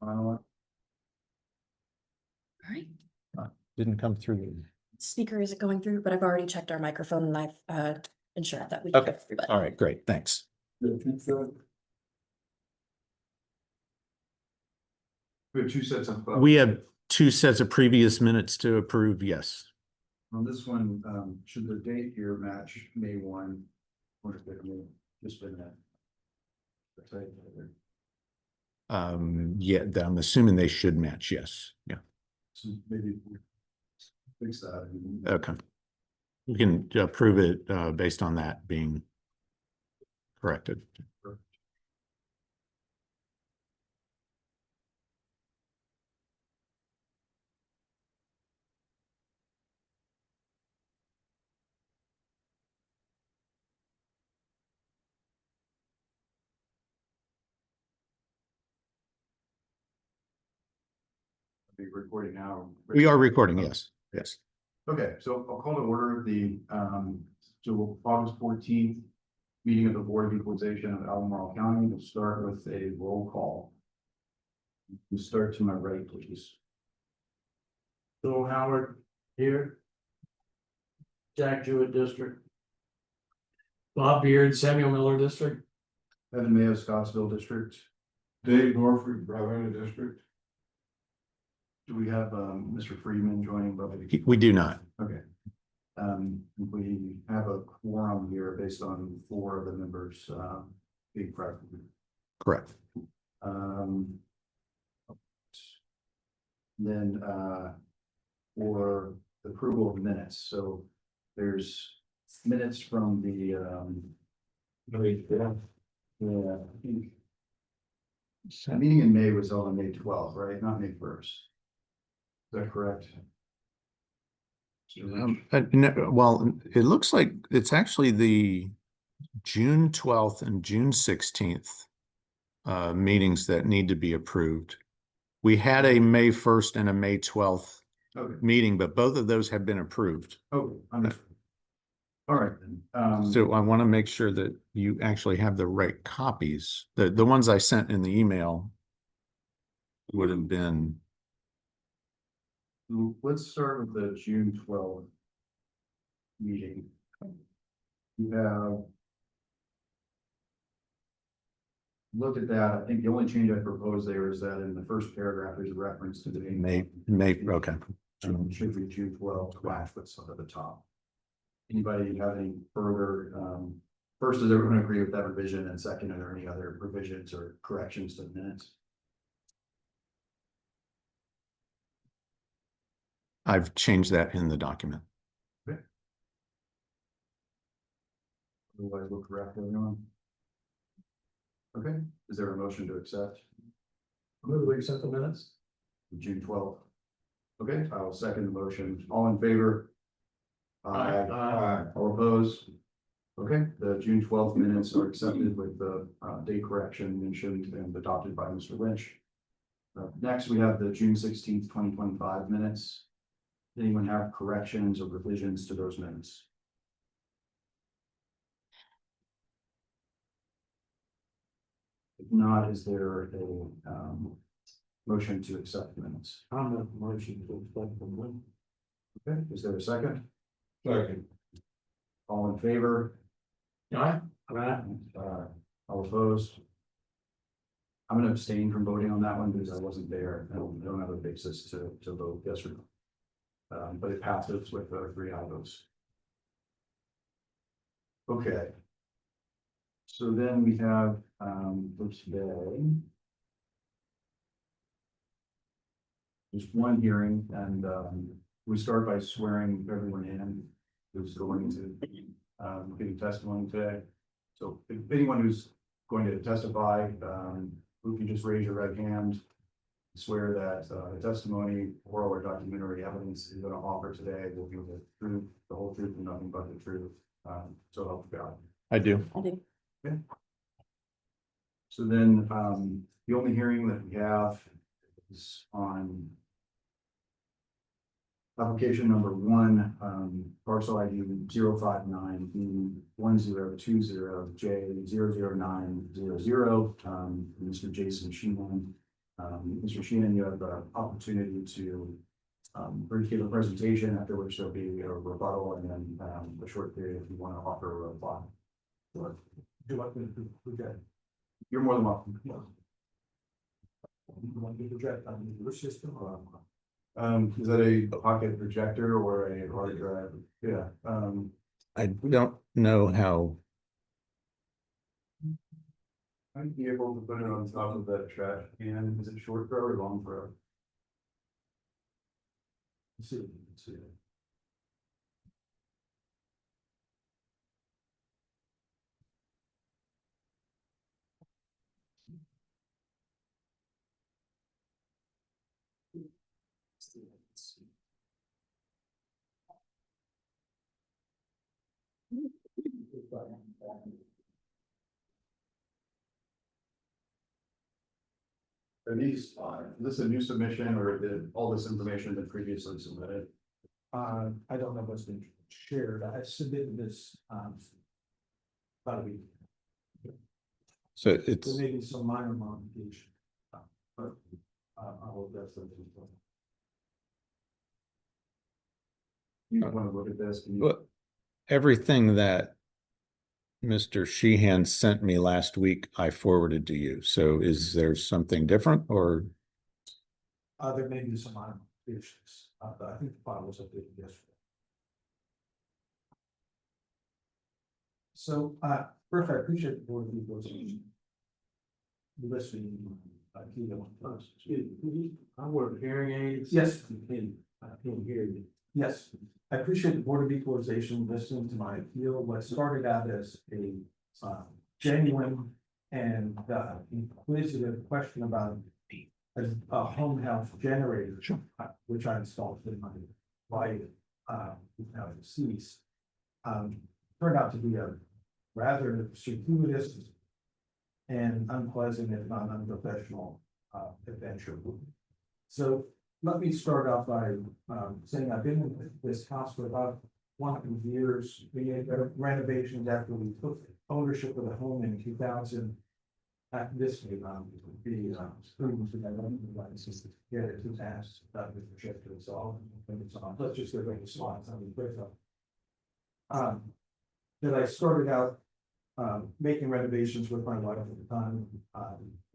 Final one? All right. Didn't come through. Speaker isn't going through, but I've already checked our microphone and I've ensured that we Okay. have everybody. All right, great, thanks. We have two sets of. We have 2 sets of previous minutes to approve, yes. On this one, should the date here match May 1? Or if it may just been that. That's right. Yeah, I'm assuming they should match, yes, yeah. So maybe fix that. Okay. We can approve it based on that being corrected. Be recording now. We are recording, yes, yes. Okay, so I'll call to order the so August 14th meeting of the Board of Equalization of Albemarle County. We'll start with a roll call. We start to my right, please. Bill Howard here. Jack Jewett District. Bob Beard, Samuel Miller District. Evan Mayo, Scottsville District. Dave Norfolk, Ravenna District. Do we have Mr. Freeman joining? We do not. Okay. We have a quorum here based on 4 of the members being present. Correct. Then for the approval of minutes, so there's minutes from the I think the meeting in May was held on May 12th, right? Not May 1st. Is that correct? No, well, it looks like it's actually the June 12th and June 16th meetings that need to be approved. We had a May 1st and a May 12th meeting, but both of those have been approved. Oh, understood. All right then. So I want to make sure that you actually have the right copies. The ones I sent in the email would have been. Let's start with the June 12th meeting. You have looked at that. I think the only change I proposed there is that in the first paragraph, there's a reference to the May, okay. Should be June 12th, flash what's up at the top. Anybody have any further, first, does everyone agree with that revision? And second, are there any other revisions or corrections to the minutes? I've changed that in the document. Okay. Otherwise, look correct, everyone. Okay, is there a motion to accept? Move we accept the minutes. June 12th. Okay, I will second the motion. All in favor? Aye. All opposed? Okay, the June 12th minutes are accepted with the date correction mentioned and adopted by Mr. Lynch. Next, we have the June 16th, 2025 minutes. Anyone have corrections or revisions to those minutes? If not, is there a motion to accept the minutes? I'm a motion to accept the minutes. Okay, is there a second? Second. All in favor? Aye. Aye. All opposed? I'm going to abstain from voting on that one because I wasn't there. I don't have a basis to vote yes or no. But it passes with 3 aye votes. Okay. So then we have for today just one hearing, and we start by swearing everyone in who's going to giving testimony today. So if anyone who's going to testify, who can just raise your right hand, swear that the testimony, oral or documentary evidence is going to offer today will be the truth, the whole truth, and nothing but the truth. So help God. I do. I do. Okay. So then the only hearing that we have is on application number 1, parcel ID 059 1020 J00900, Mr. Jason Sheehan. Mr. Sheehan, you have the opportunity to give a presentation, after which there'll be a rebuttal and then a short period if you want to offer a reply. Would you like me to project? You're more than welcome. You want to project on your system or? Is that a pocket projector or a hard drive? Yeah. I don't know how, I'd be able to put it on top of that trash can. Is it short throw or long throw? Let's see. Let's see. Are these, this a new submission or did all this information been previously submitted? I don't know what's been shared. I submitted this, about a week. so it's, There may be some minor modification. But, I hope that's. You want to look at this? Can you- well, everything that Mr. Sheehan sent me last week, I forwarded to you. So is there something different or? There may be some minor modifications, but I think the file was updated yesterday. So, first, I appreciate the board of negotiation. Listening, I wear hearing aids. Yes. I can't hear you. Yes, I appreciate the Board of Equalization listening to my appeal. What started out as a genuine and inquisitive question about a home house generator. Sure. Which I installed in my wife, now deceased. Turned out to be a rather circuitous and unpleasant, if not unprofessional, adventure. So let me start off by saying I've been in this house for about 100 years. We had renovations after we took ownership of the home in 2000. This may be students and I don't know to get it to pass with the check to resolve. Let's just go back to slides. That I started out making renovations with my wife at the time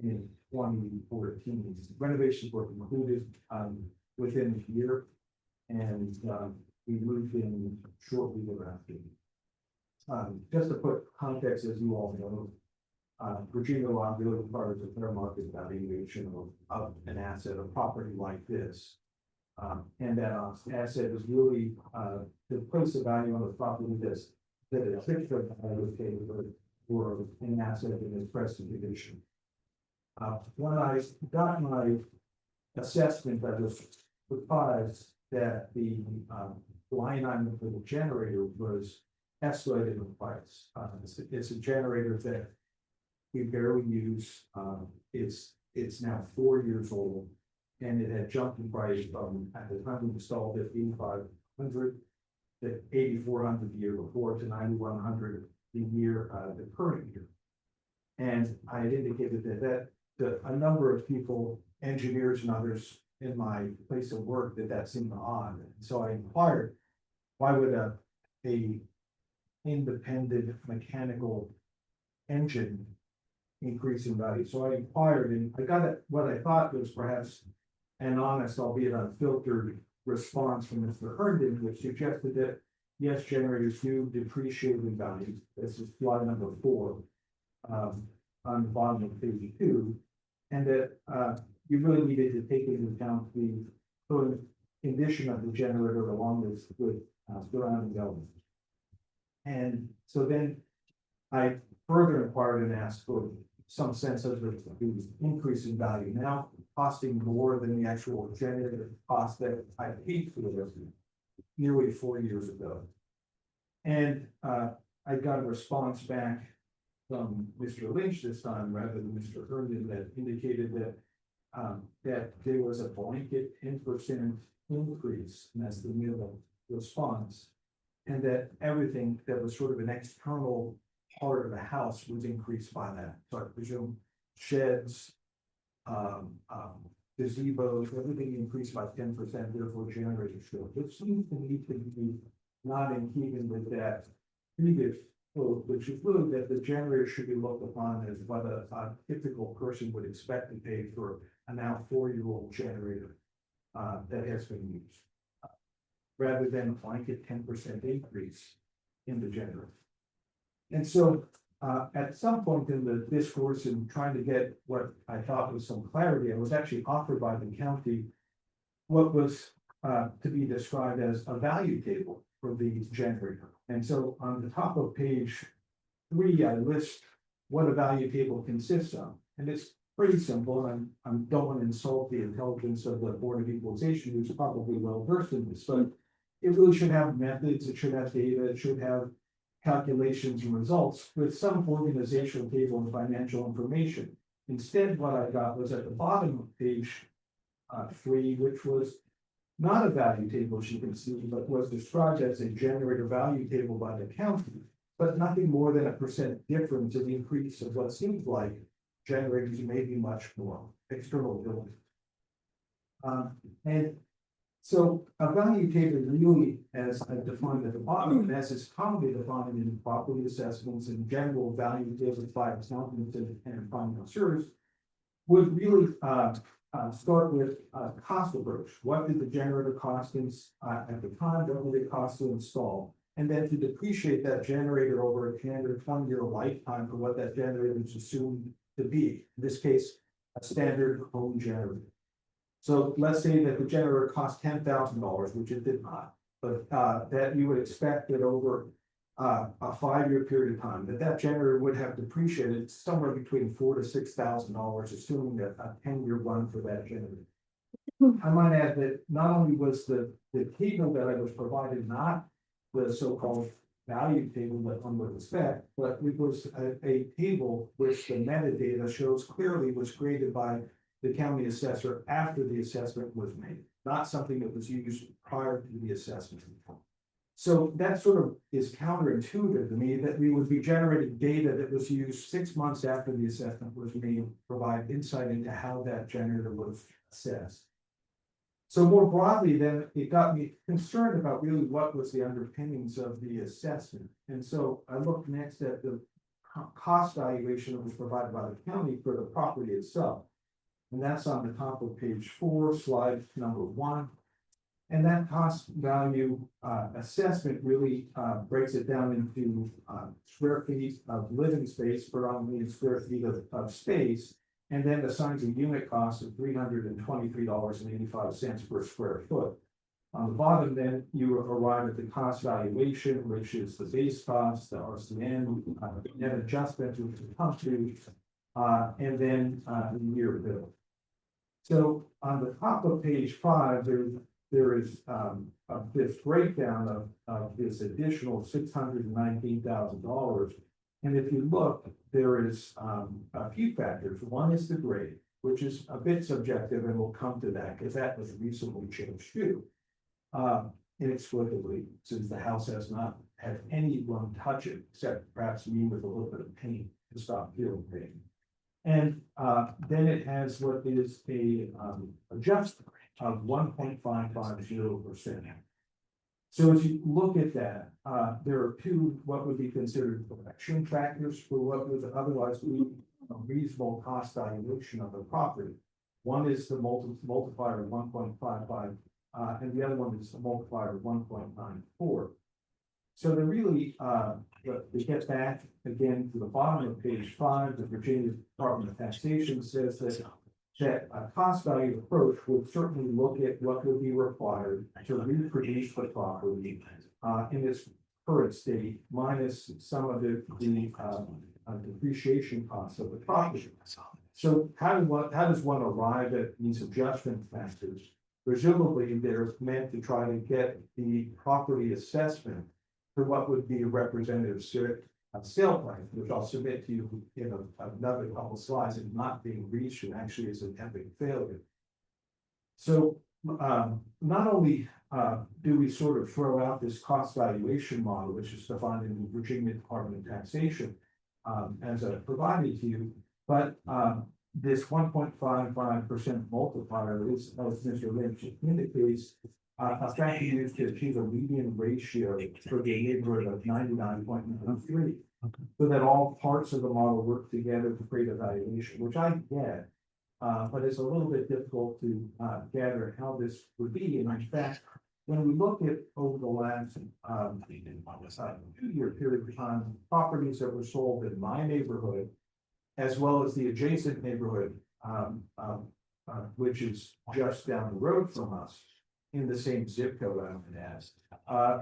in 2014. Renovations were concluded within a year, and we moved in shortly thereafter. Just to put context, as you all know, Virginia law really requires a fair market valuation of an asset, a property like this. And that asset is really the place of value on the property that is fixed for an asset in its present condition. When I got my assessment, I was surprised that the line item for the generator was escalated in price. It's a generator that we barely use. It's now 4 years old, and it had jumped in price from at the time we installed it, 8,500 to 8,400 the year before to 9,100 the year, the current year. And I had indicated that a number of people, engineers and others in my place of work, that seemed odd. So I inquired, why would a independent mechanical engine increase in value? So I inquired and I got what I thought was perhaps an honest, albeit unfiltered, response from Mr. Herndon, which suggested that yes, generators do depreciate in value. This is slide number 4 on the bottom of page 2, and that you really needed to take into account the current condition of the generator along with surrounding elements. And so then I further inquired and asked for some sense of the increase in value, now costing more than the actual generator cost that I paid for the resident nearly 4 years ago. And I got a response back from Mr. Lynch this time rather than Mr. Herndon that indicated that that there was a blanket 10% increase, and that's the middle response, and that everything that was sort of an external part of the house was increased by that. So I presume sheds, gazebos, everything increased by 10%, therefore generators should. It seems to me to be not in keeping with that previous quote, which is really that the generator should be looked upon as what a typical person would expect to pay for a now 4-year-old generator that has been used, rather than a blanket 10% increase in the generator. And so at some point in the discourse and trying to get what I thought was some clarity, I was actually offered by the county what was to be described as a value table for the generator. And so on the top of page 3, I list what a value table consists of. And it's pretty simple. And I don't want to insult the intelligence of the Board of Equalization, who's probably well versed in this, but it really should have methods, it should have data, it should have calculations and results with some organizational table and financial information. Instead, what I got was at the bottom of page 3, which was not a value table, as you can see, but was described as a generator value table by the county, but nothing more than a % difference in the increase of what seems like generators may be much more external billing. And so a value table really, as I defined at the bottom, and as is commonly defined in property assessments and general value tables by accountants and financiers, would really start with a cost approach. What did the generator cost at the time? What would it cost to install? And then to depreciate that generator over a 10 or 20-year lifetime for what that generator is assumed to be. In this case, a standard home generator. So let's say that the generator cost $10,000, which it did not, but that you would expect that over a 5-year period of time, that generator would have depreciated somewhere between $4,000 to $6,000, assuming that a 10-year run for that generator. I might add that not only was the table that I was provided not the so-called value table that one would expect, but it was a table which the metadata shows clearly was created by the county assessor after the assessment was made, not something that was used prior to the assessment. So that sort of is counterintuitive to me that we would be generating data that was used 6 months after the assessment was made to provide insight into how that generator was assessed. So more broadly, then it got me concerned about really what was the underpinnings of the assessment. And so I looked next at the cost valuation that was provided by the county for the property itself. And that's on the top of page 4, slide number 1. And that cost value assessment really breaks it down into square feet of living space, predominantly in square feet of space, and then assigns a unit cost of $323.85 per square foot. On the bottom, then you arrive at the cost valuation, which is the base cost, the RCN, net adjustment, which is come to, and then the year bill. So on the top of page 5, there is this breakdown of this additional $619,000. And if you look, there is a few factors. One is the grade, which is a bit subjective, and we'll come to that because that was recently changed too. Inexplicably, since the house has not had anyone touch it, except perhaps me with a little bit of paint to stop feeling pain. And then it has what is a adjustment of 1.550%. So as you look at that, there are two what would be considered correction factors for what would otherwise be a reasonable cost valuation of the property. One is the multiplier of 1.55, and the other one is the multiplier of 1.94. So they're really, to get back again to the bottom of page 5, the Virginia Department of Taxation says that a cost value approach would certainly look at what would be required to reproduce the property in its current state, minus some of the depreciation costs of the property. So how does one arrive at these adjustment factors? Presumably, they're meant to try to get the property assessment for what would be a representative sale price, which I'll submit to you in another couple of slides, and not being reached and actually is an epic failure. So not only do we sort of throw out this cost valuation model, which is defined in the Virginia Department of Taxation as provided to you, but this 1.55% multiplier is, as Mr. Lynch indicates, a factor used to achieve a median ratio for the neighborhood of 99.93. So that all parts of the model work together to create a valuation, which I get. But it's a little bit difficult to gather how this would be. And in fact, when we look at over the last 2-year period of time, properties that were sold in my neighborhood, as well as the adjacent neighborhood, which is just down the road from us, in the same zip code I'm in,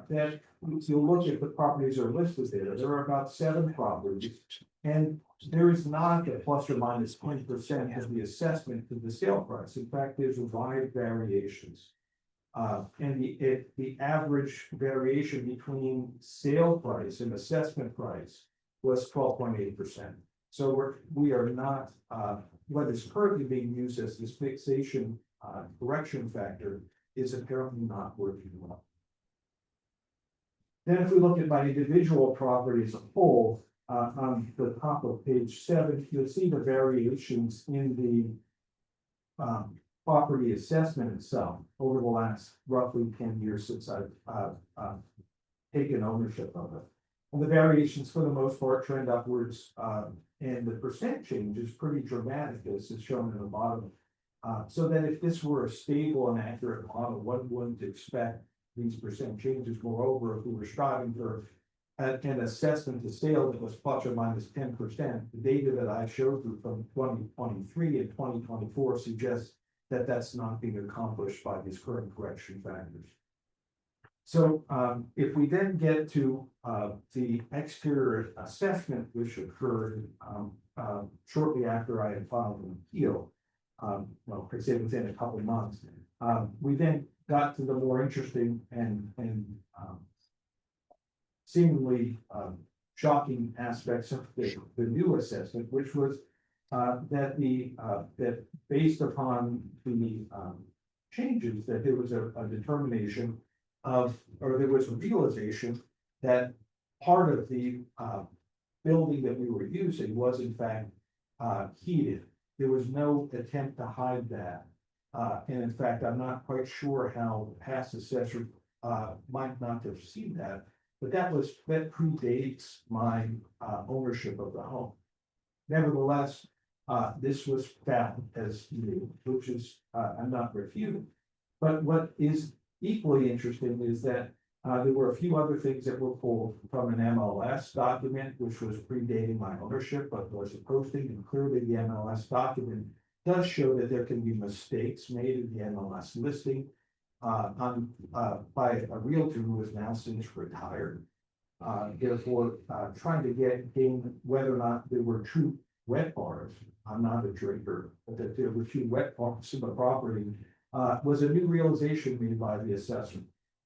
that you'll look at the properties that are listed there. There are about 7 properties, and there is not a plus or minus 20% of the assessment to the sale price. In fact, there's wide variations. And the average variation between sale price and assessment price was 12.8%. So we are not, what is currently being used as this fixation correction factor is apparently not working well. Then if we look at my individual property as a whole, on the top of page 7, you'll see the variations in the property assessment itself over the last roughly 10 years since I've taken ownership of it. And the variations for the most part trend upwards, and the percent change is pretty dramatic, as is shown in the bottom. So that if this were a stable and accurate model, one wouldn't expect these percent changes. Moreover, if we were striving for an assessment to sale that was plus or minus 10%, the data that I showed you from 2023 and 2024 suggests that that's not being accomplished by these current correction factors. So if we then get to the exterior assessment, which occurred shortly after I had filed an appeal, well, per se within a couple of months, we then got to the more interesting and seemingly shocking aspects of the new assessment, which was that based upon the changes, that there was a determination of, or there was a realization that part of the building that we were using was in fact heated. There was no attempt to hide that. And in fact, I'm not quite sure how past assessor might not have seen that, but that predates my ownership of the home. Nevertheless, this was found as new, which is I'm not refuting. But what is equally interesting is that there were a few other things that were pulled from an MLS document, which was predating my ownership, but was a posting, and clearly the MLS document does show that there can be mistakes made in the MLS listing by a realtor who is now since retired. Therefore, trying to gain whether or not there were true wet bars. I'm not a drinker, but that there were true wet bars in the property was a new realization made by the assessor.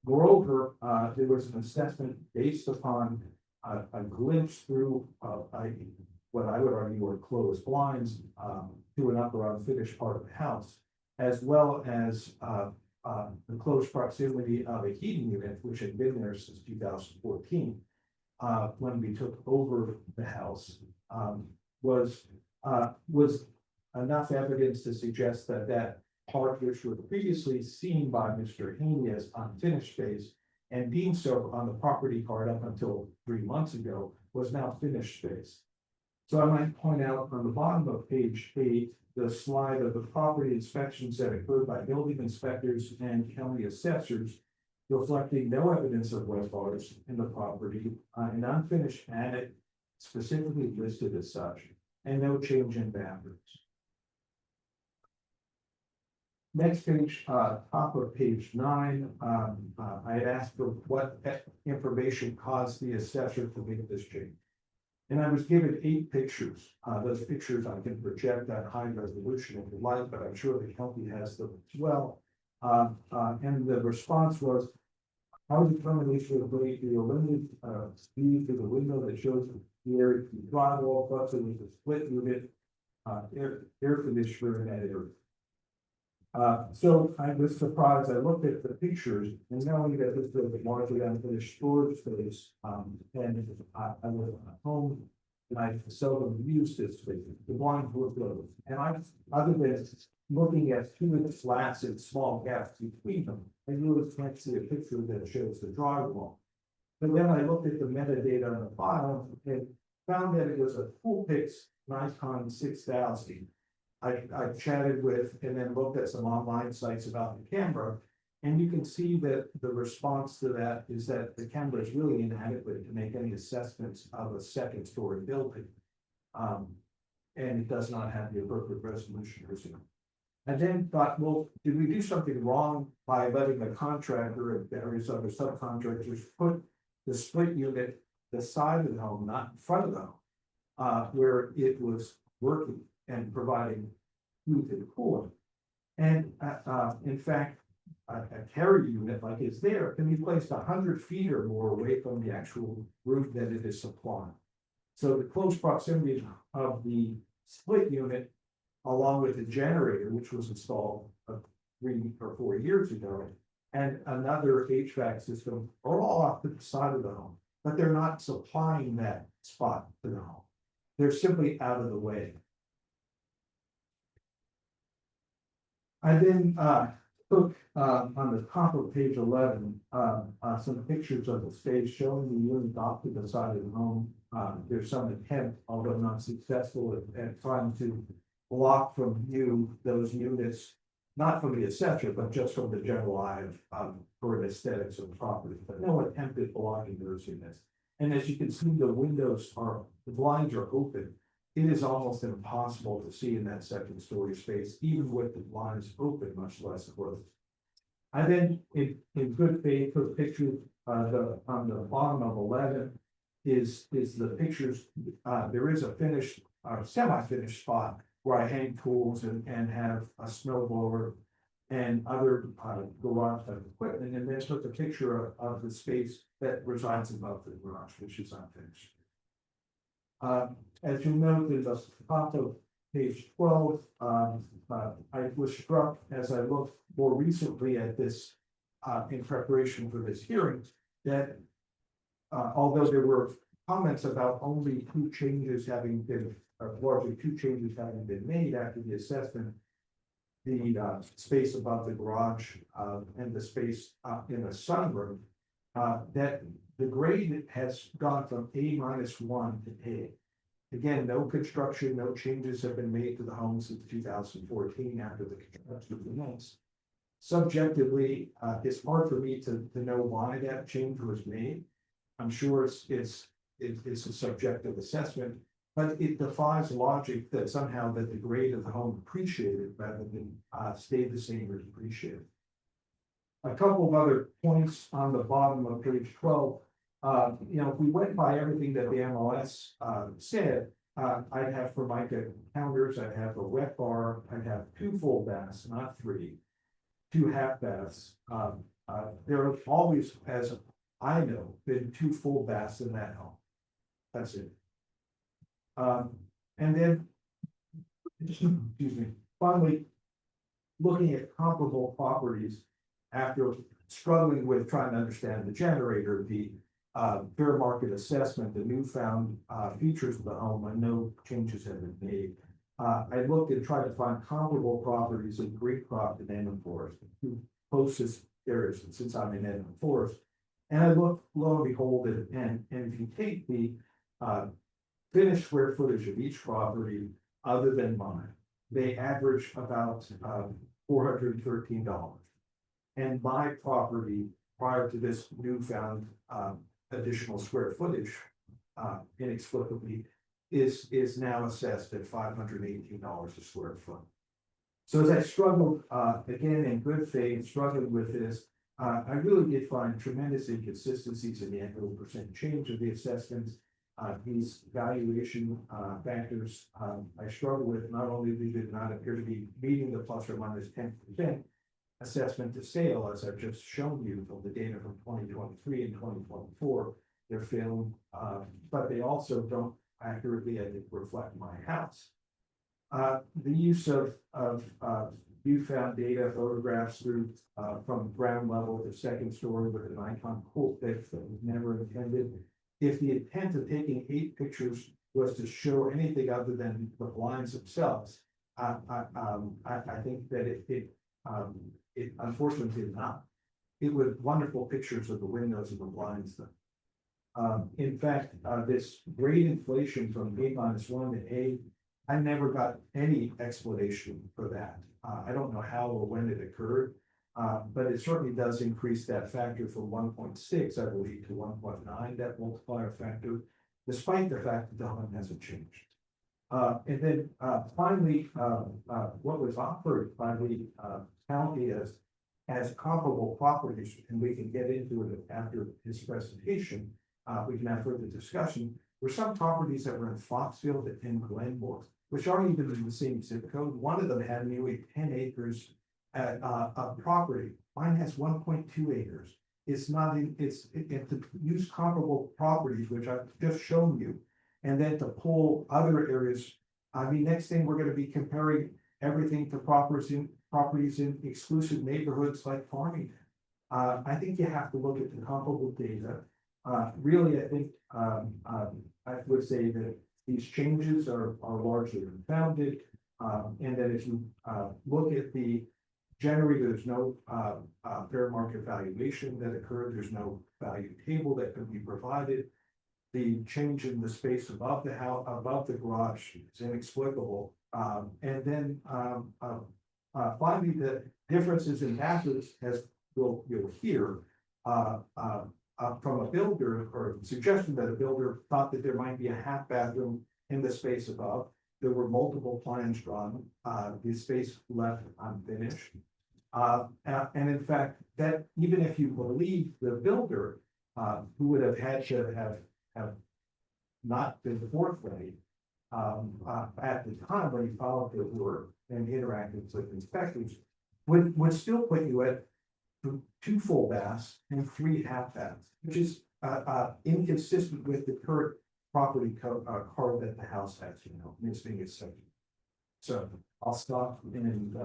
Moreover, there was an assessment based upon a glimpse through what I would argue were closed blinds to an upper unfinished part of the house, as well as the close proximity of a heating unit, which had been there since 2014, when we took over the house, was enough evidence to suggest that that part, which was previously seen by Mr. Haney as unfinished space and being so on the property card up until 3 months ago, was now finished space. So I might point out on the bottom of page 8, the slide of the property inspections that occurred by building inspectors and county assessors, reflecting no evidence of wet bars in the property, an unfinished attic specifically listed as such, and no change in bathrooms. Next page, top of page 9, I had asked for what information caused the assessor to make this change. And I was given 8 pictures. Those pictures I can project at high resolution if you like, but I'm sure the county has them as well. And the response was, how determination of rate the limited speed to the window that shows the area to drywall, plus it was a split unit air conditioner in that area. So I was surprised. I looked at the pictures and knowing that this was a largely unfinished storage space, and I was home and I seldom use this space, the blinds were closed. And other than looking at two of the slats and small gaps between them, I really can't see a picture that shows the drywall. But then I looked at the metadata on the file and found that it was a Coolpix Nikon 6000. I chatted with and then looked at some online sites about the camera. And you can see that the response to that is that the camera is really inadequate to make any assessments of a second story building. And it does not have the appropriate resolution or zoom. I then thought, well, did we do something wrong by letting the contractor and various other subcontractors put the split unit the side of the home, not in front of the home, where it was working and providing heat and cooling. And in fact, a carrier unit like it's there can be placed 100 feet or more away from the actual roof that it is supplying. So the close proximity of the split unit, along with the generator, which was installed 3 or 4 years ago, and another HVAC system are all off to the side of the home, but they're not supplying that spot to the home. They're simply out of the way. I then took on the top of page 11 some pictures of the space showing the unit off to the side of the home. There's some attempt, although not successful, at trying to block from view those units, not from the assessor, but just from the general eye of for aesthetics of the property, but no attempt at blocking those units. And as you can see, the blinds are open. It is almost impossible to see in that second story space, even with the blinds open, much less closed. I then, in good faith, took pictures on the bottom of 11 is the pictures. There is a finished, semi-finished spot where I hang tools and have a snow blower and other garage type equipment, and then took a picture of the space that resides above the garage, which is unfinished. As you note, at the top of page 12, I was struck as I looked more recently at this in preparation for this hearing, that although there were comments about only 2 changes having been, or largely 2 changes having been made after the assessment, the space above the garage and the space in the sunroom, that the grade has gone from A-1 to A. Again, no construction, no changes have been made to the home since 2014 after the construction commenced. Subjectively, it's hard for me to know why that change was made. I'm sure it's a subjective assessment, but it defies logic that somehow that the grade of the home appreciated rather than stayed the same or depreciated. A couple of other points on the bottom of page 12. If we went by everything that the MLS said, I'd have Formica counters, I'd have a wet bar, I'd have 2 full baths, not 3, 2 half baths. There have always, as I know, been 2 full baths in that home. That's it. And then, excuse me, finally, looking at comparable properties after struggling with trying to understand the generator, the fair market assessment, the newfound features of the home, and no changes have been made. I looked and tried to find comparable properties in Greencroft and Inland Forest, the 2 closest areas since I'm in Inland Forest. And I looked, lo and behold, and if you take the finished square footage of each property other than mine, they average about $413. And my property prior to this newfound additional square footage inexplicably is now assessed at $518 a square foot. So as I struggled again in good faith, struggling with this, I really did find tremendous inconsistencies in the annual percent change of the assessments. These valuation factors I struggle with. Not only did it not appear to be meeting the plus or minus 10% assessment to sale, as I've just shown you from the data from 2023 and 2024, they're failing, but they also don't accurately, I think, reflect my house. The use of newfound data photographs through from ground level to second story with an icon cool fix that was never intended. If the intent of taking 8 pictures was to show anything other than the blinds themselves. I think that it unfortunately did not. It was wonderful pictures of the windows and the blinds. In fact, this grade inflation from A-1 to A, I never got any explanation for that. I don't know how or when it occurred, but it certainly does increase that factor from 1.6, I believe, to 1.9, that multiplier factor, despite the fact that the home hasn't changed. And then finally, what was offered by the county as comparable properties, and we can get into it after his presentation, we can have further discussion, were some properties that were in Foxfield and Glenmore, which aren't even in the same zip code. One of them had nearly 10 acres of property. Mine has 1.2 acres. It's not in, to use comparable properties, which I've just shown you, and then to pull other areas. I mean, next thing we're gonna be comparing everything to properties in exclusive neighborhoods like Farmington. I think you have to look at the comparable data. Really, I think, I would say that these changes are largely unfounded. And that if you, look at the generator, there's no, fair market valuation that occurred. There's no value table that could be provided. The change in the space above the house, above the garage is inexplicable. And then, finally, the differences in bathrooms, as you'll hear, from a builder, or suggestion that a builder thought that there might be a half bathroom in the space above. There were multiple plans drawn, the space left unfinished. And in fact, that even if you believe the builder, who would have had to have not been forthright, at the time when he followed the work and interacted with inspectors, would still put you at 2 full baths and 3 half baths, which is inconsistent with the current property code that the house has, missing its section. So I'll stop and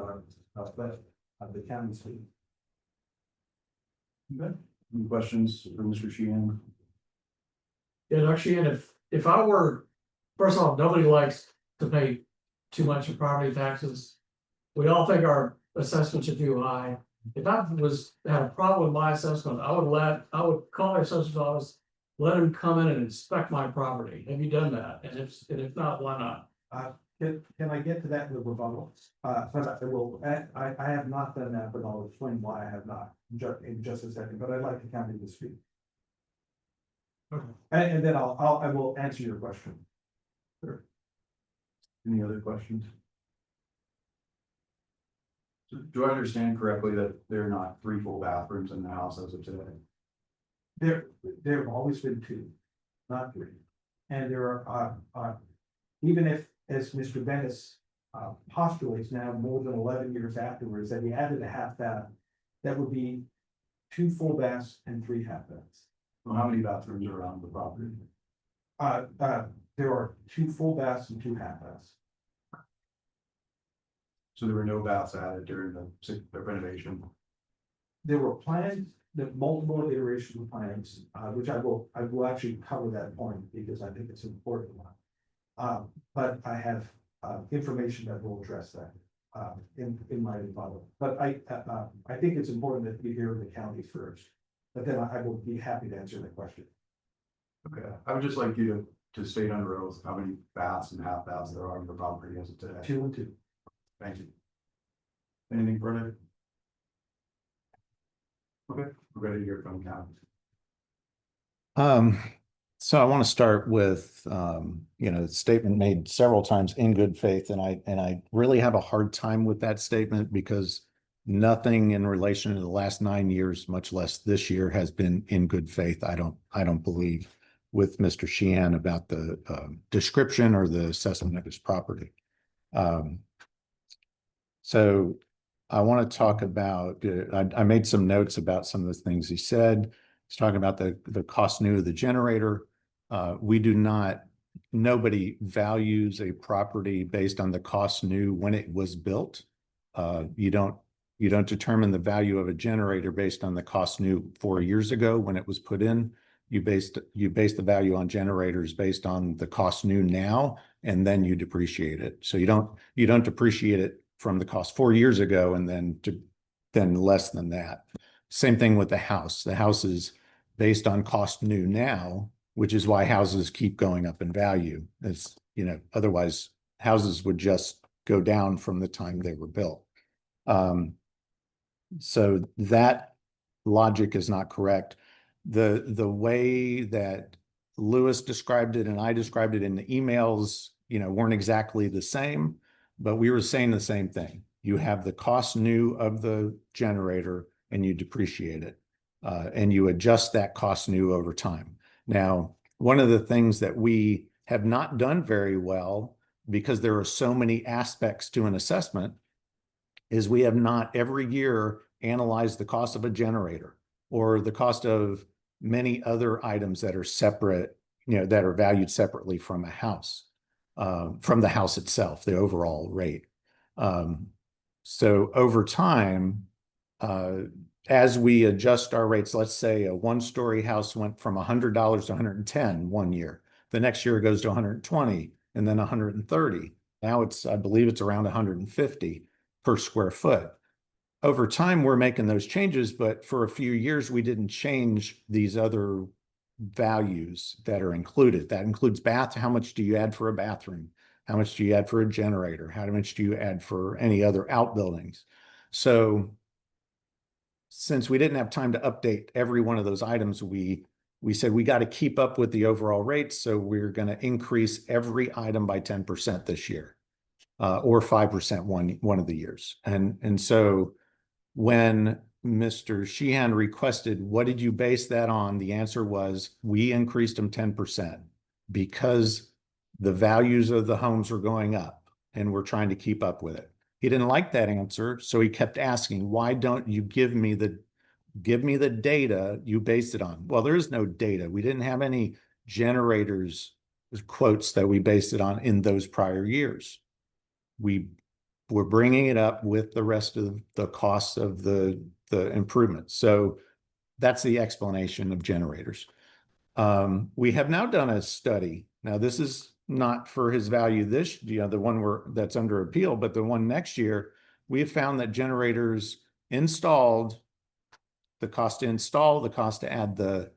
let the county speak. Okay. Any questions for Mr. Sheehan? Yeah, actually, and if I were, first of all, nobody likes to pay too much in property taxes. We all think our assessments are too high. If I had a problem with my assessment, I would call the assessor's office, let him come in and inspect my property. Have you done that? And if not, why not? Can I get to that in the rebuttal? But I have not done that, but I'll explain why I have not in just a second, but I'd like the county to speak. Okay. And then I will answer your question. Sure. Any other questions? So do I understand correctly that there are not 3 full bathrooms in the house as of today? There have always been 2, not 3. And there are, even if, as Mr. Bennis postulates now, more than 11 years afterwards, that he added a half bath, that would be 2 full baths and 3 half baths. Well, how many bathrooms are around the property? There are 2 full baths and 2 half baths. So there were no baths added during the renovation? There were plans, the multiple iterations of plans, which I will actually cover that point because I think it's an important one. But I have information that will address that in my rebuttal. But I think it's important that you hear the county first, but then I will be happy to answer the question. Okay, I would just like you to state under oath how many baths and half baths there are on the property as of today. 2 and 2. Thank you. Anything further? Okay, we're ready to hear from county. So I want to start with, the statement made several times, in good faith, and I really have a hard time with that statement because nothing in relation to the last 9 years, much less this year, has been in good faith. I don't believe with Mr. Sheehan about the description or the assessment of his property. So I want to talk about, I made some notes about some of the things he said. He's talking about the cost new of the generator. We do not, nobody values a property based on the cost new when it was built. You don't determine the value of a generator based on the cost new 4 years ago when it was put in. you base the value on generators based on the cost new now, and then you depreciate it. So you don't depreciate it from the cost 4 years ago and then less than that. Same thing with the house. The house is based on cost new now, which is why houses keep going up in value. It's, otherwise houses would just go down from the time they were built. So that logic is not correct. The way that Lewis described it and I described it in the emails, weren't exactly the same, but we were saying the same thing. You have the cost new of the generator and you depreciate it, and you adjust that cost new over time. Now, one of the things that we have not done very well, because there are so many aspects to an assessment, is we have not every year analyzed the cost of a generator or the cost of many other items that are separate, that are valued separately from a house, from the house itself, the overall rate. So over time, as we adjust our rates, let's say a one-story house went from $100 to $110 one year. The next year it goes to 120 and then 130. Now I believe it's around 150 per square foot. Over time, we're making those changes, but for a few years, we didn't change these other values that are included. That includes how much do you add for a bathroom? How much do you add for a generator? How much do you add for any other outbuildings? So since we didn't have time to update every one of those items, we said we got to keep up with the overall rates. So we're going to increase every item by 10% this year, or 5% one of the years. And so when Mr. Sheehan requested, what did you base that on? The answer was, we increased them 10% because the values of the homes are going up and we're trying to keep up with it. He didn't like that answer, so he kept asking, why don't you give me the data you based it on? Well, there is no data. We didn't have any generators quotes that we based it on in those prior years. We're bringing it up with the rest of the costs of the improvements. So that's the explanation of generators. We have now done a study. Now, this is not for his value the one that's under appeal, but the one next year, we have found that generators installed, the cost to install, the cost to add the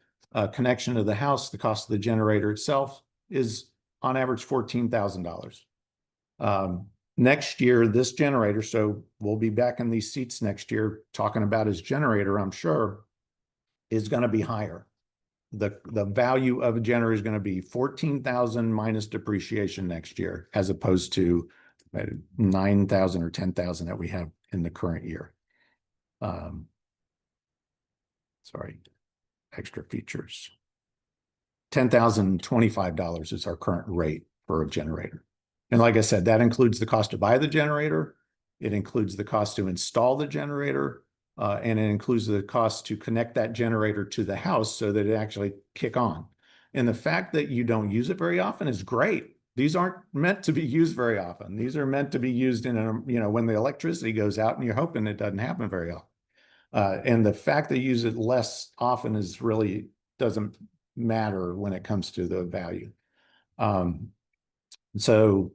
connection to the house, the cost of the generator itself is on average $14,000. Next year, this generator, so we'll be back in these seats next year talking about his generator, I'm sure, is going to be higher. The value of a generator is going to be $14,000 minus depreciation next year, as opposed to $9,000 or $10,000 that we have in the current year. Sorry, extra features. $10,025 is our current rate for a generator. And like I said, that includes the cost to buy the generator. It includes the cost to install the generator. And it includes the cost to connect that generator to the house so that it actually kick on. And the fact that you don't use it very often is great. These aren't meant to be used very often. These are meant to be used when the electricity goes out and you're hoping it doesn't happen very often. And the fact that you use it less often really doesn't matter when it comes to the value. So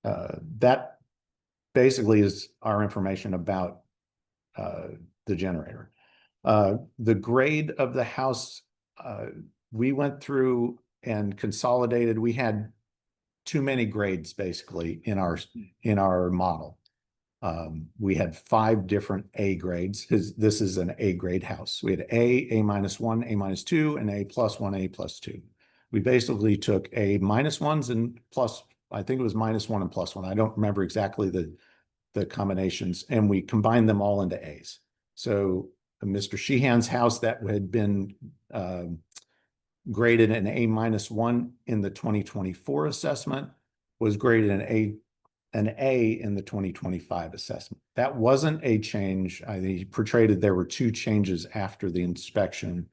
that basically is our information about the generator. The grade of the house, we went through and consolidated. We had too many grades basically in our model. We had 5 different A grades. This is an A grade house. We had A -1, A-2, and A+1, A+2. We basically took A-1s and plus, I think it was -1 and +1. I don't remember exactly the combinations, and we combined them all into A's. So Mr. Sheehan's house that had been graded an A-1 in the 2024 assessment was graded an A in the 2025 assessment. That wasn't a change. He portrayed it, there were 2 changes after the inspection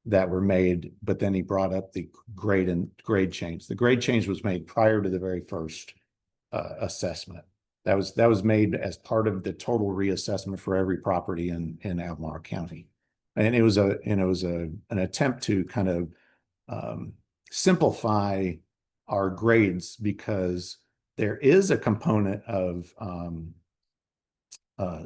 that were made, but then he brought up the grade change. The grade change was made prior to the very first assessment. That was made as part of the total reassessment for every property in Albemarle County. And it was an attempt to kind of simplify our grades because there is a component of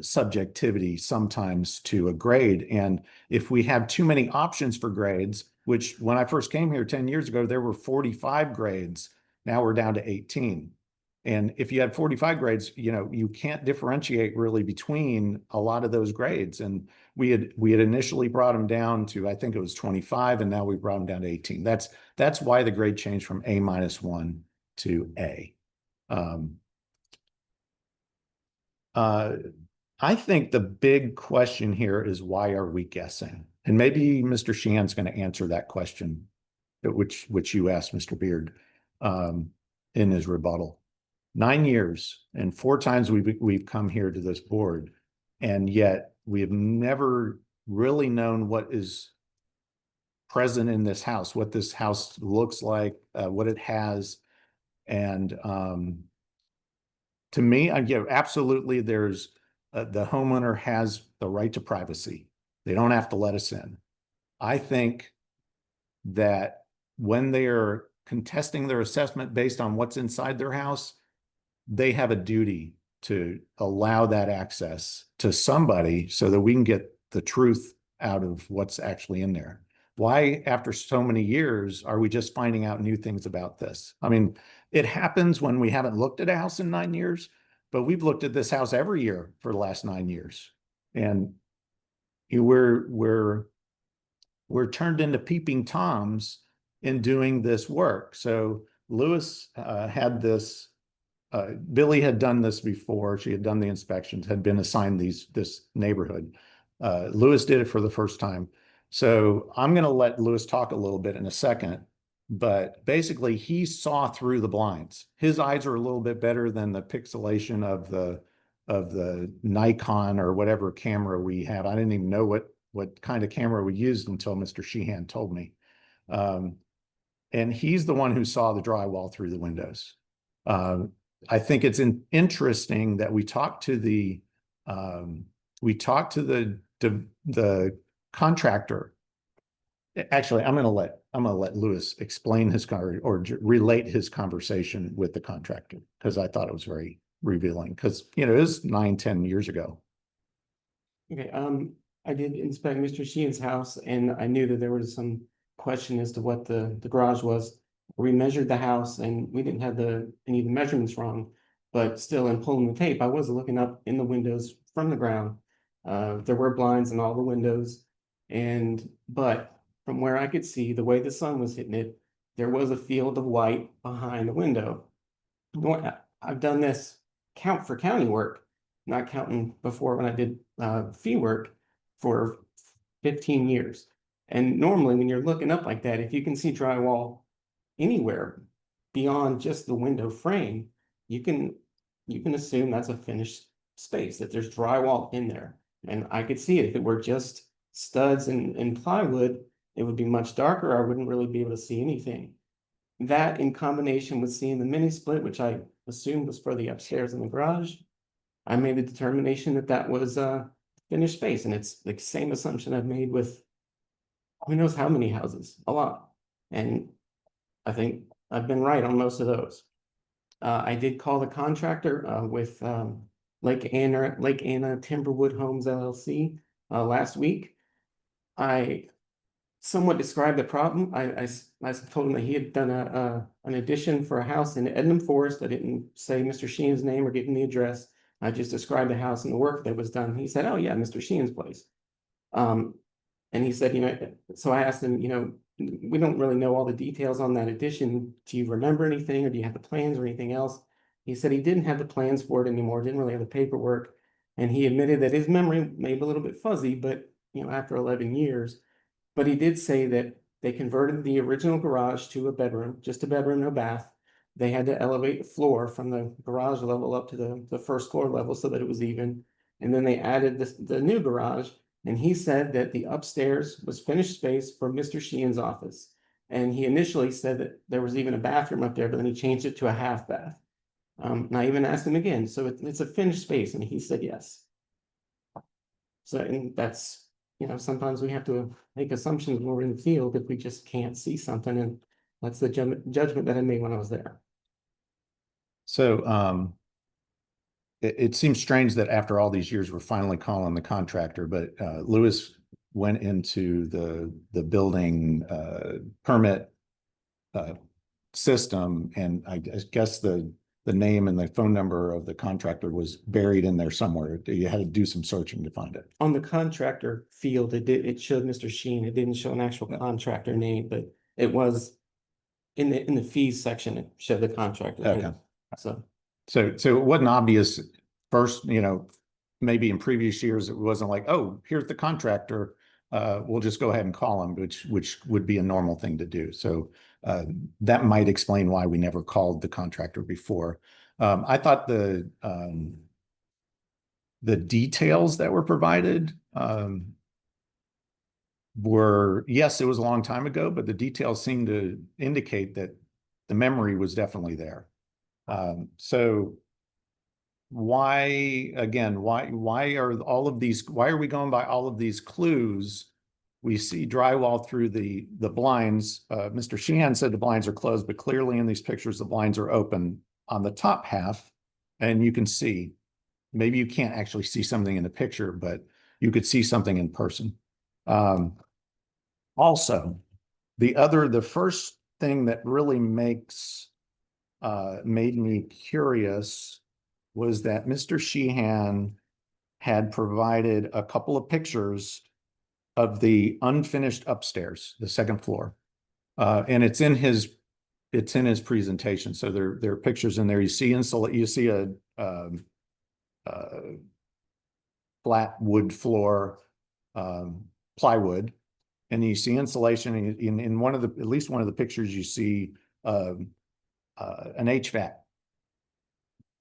subjectivity sometimes to a grade. And if we have too many options for grades, which when I first came here 10 years ago, there were 45 grades. Now we're down to 18. And if you had 45 grades, you can't differentiate really between a lot of those grades. And we had initially brought them down to, I think it was 25, and now we brought them down to 18. That's why the grade changed from A-1 to A. I think the big question here is, why are we guessing? And maybe Mr. Sheehan's going to answer that question, which you asked Mr. Beard in his rebuttal. 9 years and 4 times we've come here to this board, and yet we have never really known what is present in this house, what this house looks like, what it has. And to me, absolutely, there's the homeowner has the right to privacy. They don't have to let us in. I think that when they are contesting their assessment based on what's inside their house, they have a duty to allow that access to somebody so that we can get the truth out of what's actually in there. Why, after so many years, are we just finding out new things about this? I mean, it happens when we haven't looked at a house in 9 years, but we've looked at this house every year for the last 9 years. And we're turned into peeping Toms in doing this work. So Lewis had this, Billy had done this before. She had done the inspections, had been assigned this neighborhood. Lewis did it for the first time. So I'm going to let Lewis talk a little bit in a second, but basically he saw through the blinds. His eyes are a little bit better than the pixelation of the Nikon or whatever camera we have. I didn't even know what kind of camera we used until Mr. Sheehan told me. And he's the one who saw the drywall through the windows. I think it's interesting that we talked to the contractor. Actually, I'm going to let Lewis explain or relate his conversation with the contractor, because I thought it was very revealing, because it was 9-10 years ago. Okay, I did inspect Mr. Sheehan's house, and I knew that there was some question as to what the garage was. We measured the house, and we didn't have any of the measurements wrong, but still, in pulling the tape, I was looking up in the windows from the ground. There were blinds in all the windows, but from where I could see, the way the sun was hitting it, there was a field of white behind the window. I've done this count for county work, not counting before when I did fee work for 15 years. And normally when you're looking up like that, if you can see drywall anywhere beyond just the window frame, you can assume that's a finished space, that there's drywall in there. And I could see it. If it were just studs and plywood, it would be much darker. I wouldn't really be able to see anything. That, in combination with seeing the mini split, which I assumed was for the upstairs in the garage, I made the determination that that was a finished space. And it's the same assumption I've made with who knows how many houses, a lot. And I think I've been right on most of those. I did call the contractor with Lake Anna Timberwood Homes LLC last week. I somewhat described the problem. I told him that he had done an addition for a house in Edmond Forest. I didn't say Mr. Sheen's name or give him the address. I just described the house and the work that was done. He said, "Oh yeah, Mr. Sheen's place." And he said, so I asked him, we don't really know all the details on that addition. Do you remember anything, or do you have the plans or anything else? He said he didn't have the plans for it anymore, didn't really have the paperwork. And he admitted that his memory may be a little bit fuzzy, but after 11 years, but he did say that they converted the original garage to a bedroom, just a bedroom, no bath. They had to elevate the floor from the garage level up to the first floor level so that it was even. And then they added the new garage. And he said that the upstairs was finished space for Mr. Sheehan's office. And he initially said that there was even a bathroom up there, but then he changed it to a half bath. And I even asked him again, so it's a finished space, and he said yes. So, and that's you know, sometimes we have to make assumptions when we're in the field if we just can't see something, and that's the judgment that I made when I was there. So, it seems strange that after all these years, we're finally calling the contractor, but, Lewis went into the building, permit, system, and I guess the name and the phone number of the contractor was buried in there somewhere. You had to do some searching to find it. On the contractor field, it showed Mr. Sheen. It didn't show an actual contractor name, but it was in the fees section, it showed the contractor Okay. name. So, So it wasn't obvious first, you know, maybe in previous years, it wasn't like, oh, here's the contractor. We'll just go ahead and call him, which would be a normal thing to do. So that might explain why we never called the contractor before. I thought the details that were provided were, yes, it was a long time ago, but the details seem to indicate that the memory was definitely there. So why, again, why are all of these, why are we going by all of these clues? We see drywall through the blinds. Mr. Sheehan said the blinds are closed, but clearly in these pictures, the blinds are open on the top half, and you can see, maybe you can't actually see something in the picture, but you could see something in person. Also, the first thing that really made me curious was that Mr. Sheehan had provided a couple of pictures of the unfinished upstairs, the second floor. And it's in his presentation. So there are pictures in there. You see a flat wood floor, plywood, and you see insulation. In at least one of the pictures, you see an HVAC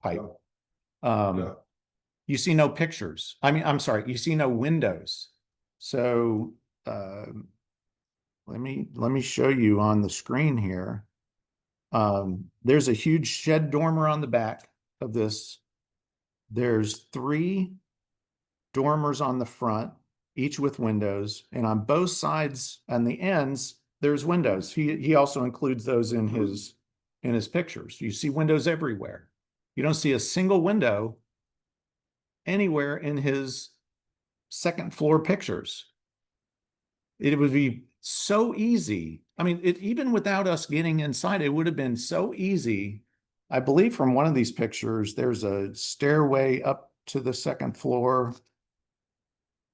pipe. You see no pictures. I mean, I'm sorry, you see no windows. So let me show you on the screen here. There's a huge shed dormer on the back of this. There's 3 dormers on the front, each with windows, and on both sides and the ends, there's windows. He also includes those in his pictures. You see windows everywhere. You don't see a single window anywhere in his second floor pictures. It would be so easy. I mean, even without us getting inside, it would have been so easy. I believe from one of these pictures, there's a stairway up to the second floor.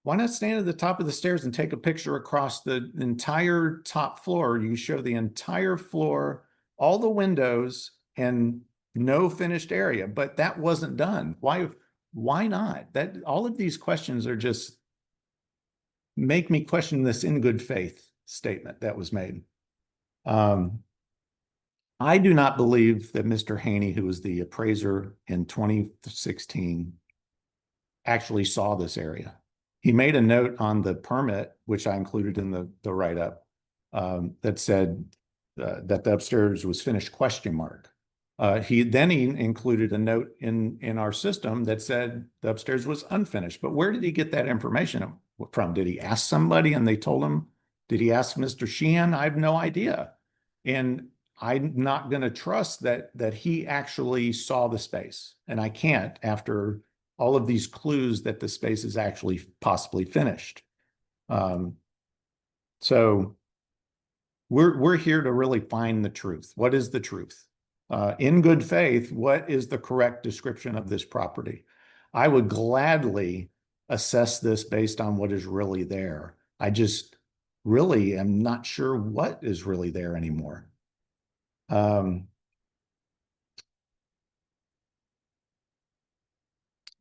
Why not stand at the top of the stairs and take a picture across the entire top floor? You show the entire floor, all the windows, and no finished area, but that wasn't done. Why not? That all of these questions are just make me question this in good faith statement that was made. I do not believe that Mr. Haney, who was the appraiser in 2016, actually saw this area. He made a note on the permit, which I included in the write-up, that said that the upstairs was finished ? He included a note in our system that said the upstairs was unfinished. But where did he get that information from? Did he ask somebody and they told him? Did he ask Mr. Sheehan? I have no idea. And I'm not going to trust that he actually saw the space. And I can't after all of these clues that the space is actually possibly finished. So we're here to really find the truth. What is the truth? In good faith, what is the correct description of this property? I would gladly assess this based on what is really there. I just really am not sure what is really there anymore.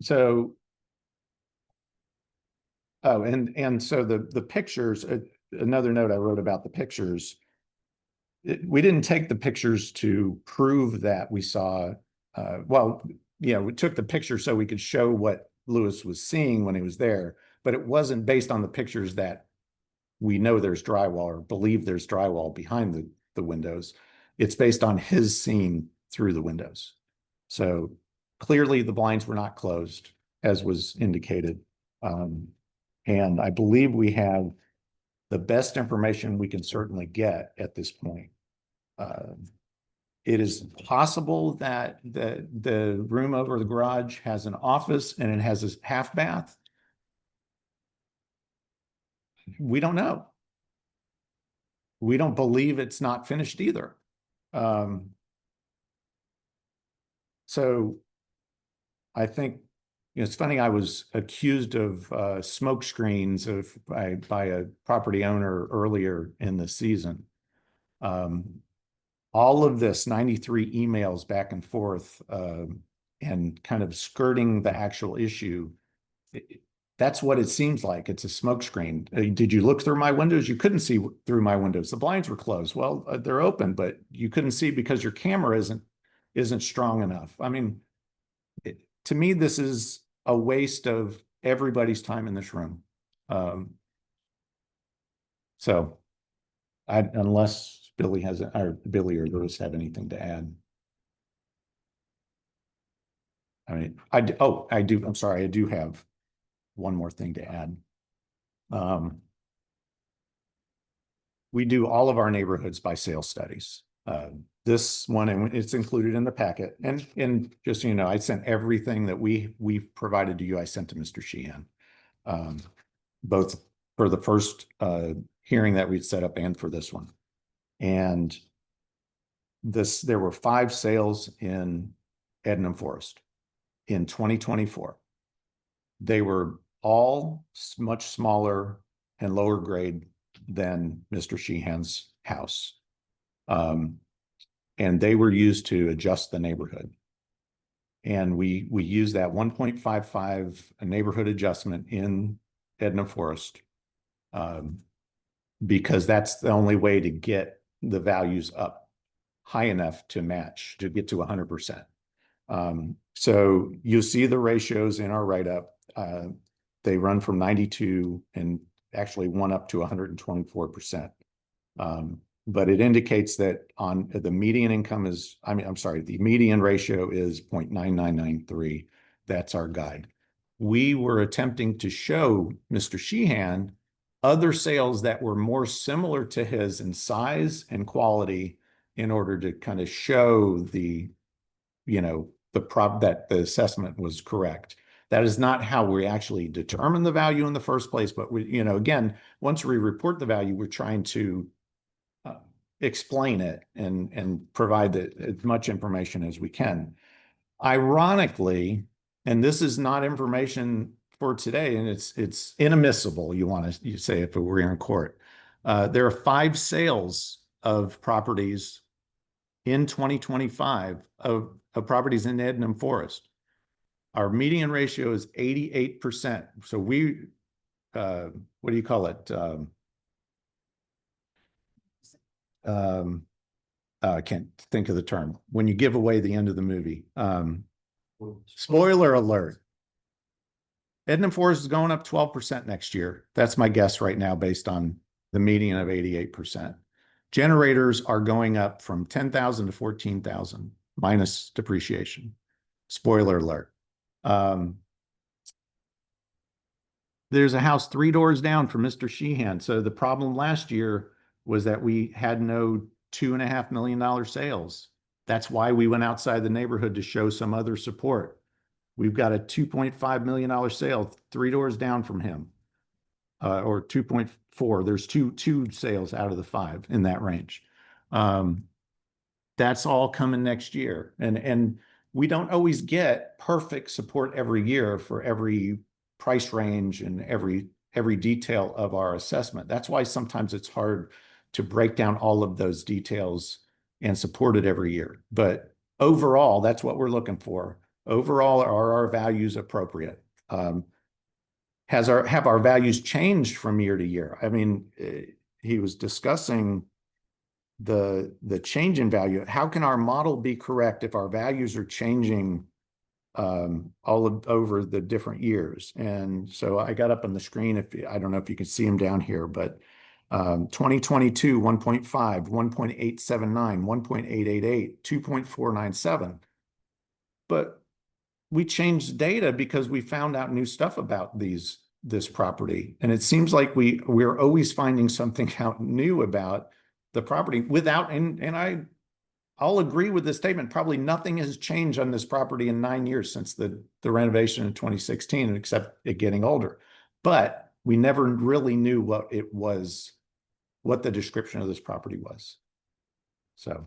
So, oh, and so the pictures, another note I wrote about the pictures, we didn't take the pictures to prove that we saw, well, we took the picture so we could show what Lewis was seeing when he was there, but it wasn't based on the pictures that we know there's drywall or believe there's drywall behind the windows. It's based on his seeing through the windows. So clearly the blinds were not closed, as was indicated. And I believe we have the best information we can certainly get at this point. It is possible that the room over the garage has an office and it has a half bath. We don't know. We don't believe it's not finished either. So I think it's funny, I was accused of smoke screens by a property owner earlier in the season. All of this 93 emails back and forth and kind of skirting the actual issue. That's what it seems like. It's a smoke screen. Did you look through my windows? You couldn't see through my windows. The blinds were closed. Well, they're open, but you couldn't see because your camera isn't strong enough. I mean, to me, this is a waste of everybody's time in this room. So unless Billy has, or Billy or Lewis have anything to add. I mean, I do. I'm sorry. I do have one more thing to add. We do all of our neighborhoods by sales studies. This one, and it's included in the packet. And just so you know, I sent everything that we provided to you. I sent to Mr. Sheehan, both for the first hearing that we'd set up and for this one. And there were 5 sales in Ednam Forest in 2024. They were all much smaller and lower grade than Mr. Sheehan's house. And they were used to adjust the neighborhood. And we use that 1.55 neighborhood adjustment in Edna Forest because that's the only way to get the values up high enough to match, to get to 100%. So you'll see the ratios in our write-up. They run from 92 and actually one up to 124%. But it indicates that on the median income is, the median ratio is 0.9993. That's our guide. We were attempting to show Mr. Sheehan other sales that were more similar to his in size and quality in order to kind of show that the assessment was correct. That is not how we actually determine the value in the first place. But again, once we report the value, we're trying to explain it and provide as much information as we can. Ironically, and this is not information for today, and it's inadmissible, you say if it were in court. There are 5 sales of properties in 2025 of properties in Ednam Forest. Our median ratio is 88%. So we, what do you call it? I can't think of the term. When you give away the end of the movie. Spoiler alert. Ednam Forest is going up 12% next year. That's my guess right now based on the median of 88%. Generators are going up from 10,000 to 14,000 minus depreciation. Spoiler alert. There's a house 3 doors down from Mr. Sheehan. So the problem last year was that we had no $2.5 million sales. That's why we went outside the neighborhood to show some other support. We've got a $2.5 million sale 3 doors down from him, or 2.4. There's two sales out of the 5 in that range. That's all coming next year. And we don't always get perfect support every year for every price range and every detail of our assessment. That's why sometimes it's hard to break down all of those details and support it every year. But overall, that's what we're looking for. Overall, are our values appropriate? Have our values changed from year to year? I mean, he was discussing the change in value. How can our model be correct if our values are changing over the different years? And so I got up on the screen, I don't know if you can see them down here, but 2022, 1.5, 1.879, 1.888, 2.497. But we changed data because we found out new stuff about these this property. And it seems like we're always finding something out new about the property without, and I'll agree with this statement. Probably nothing has changed on this property in 9 years since the renovation in 2016, except it getting older. But we never really knew what it was, what the description of this property was. So,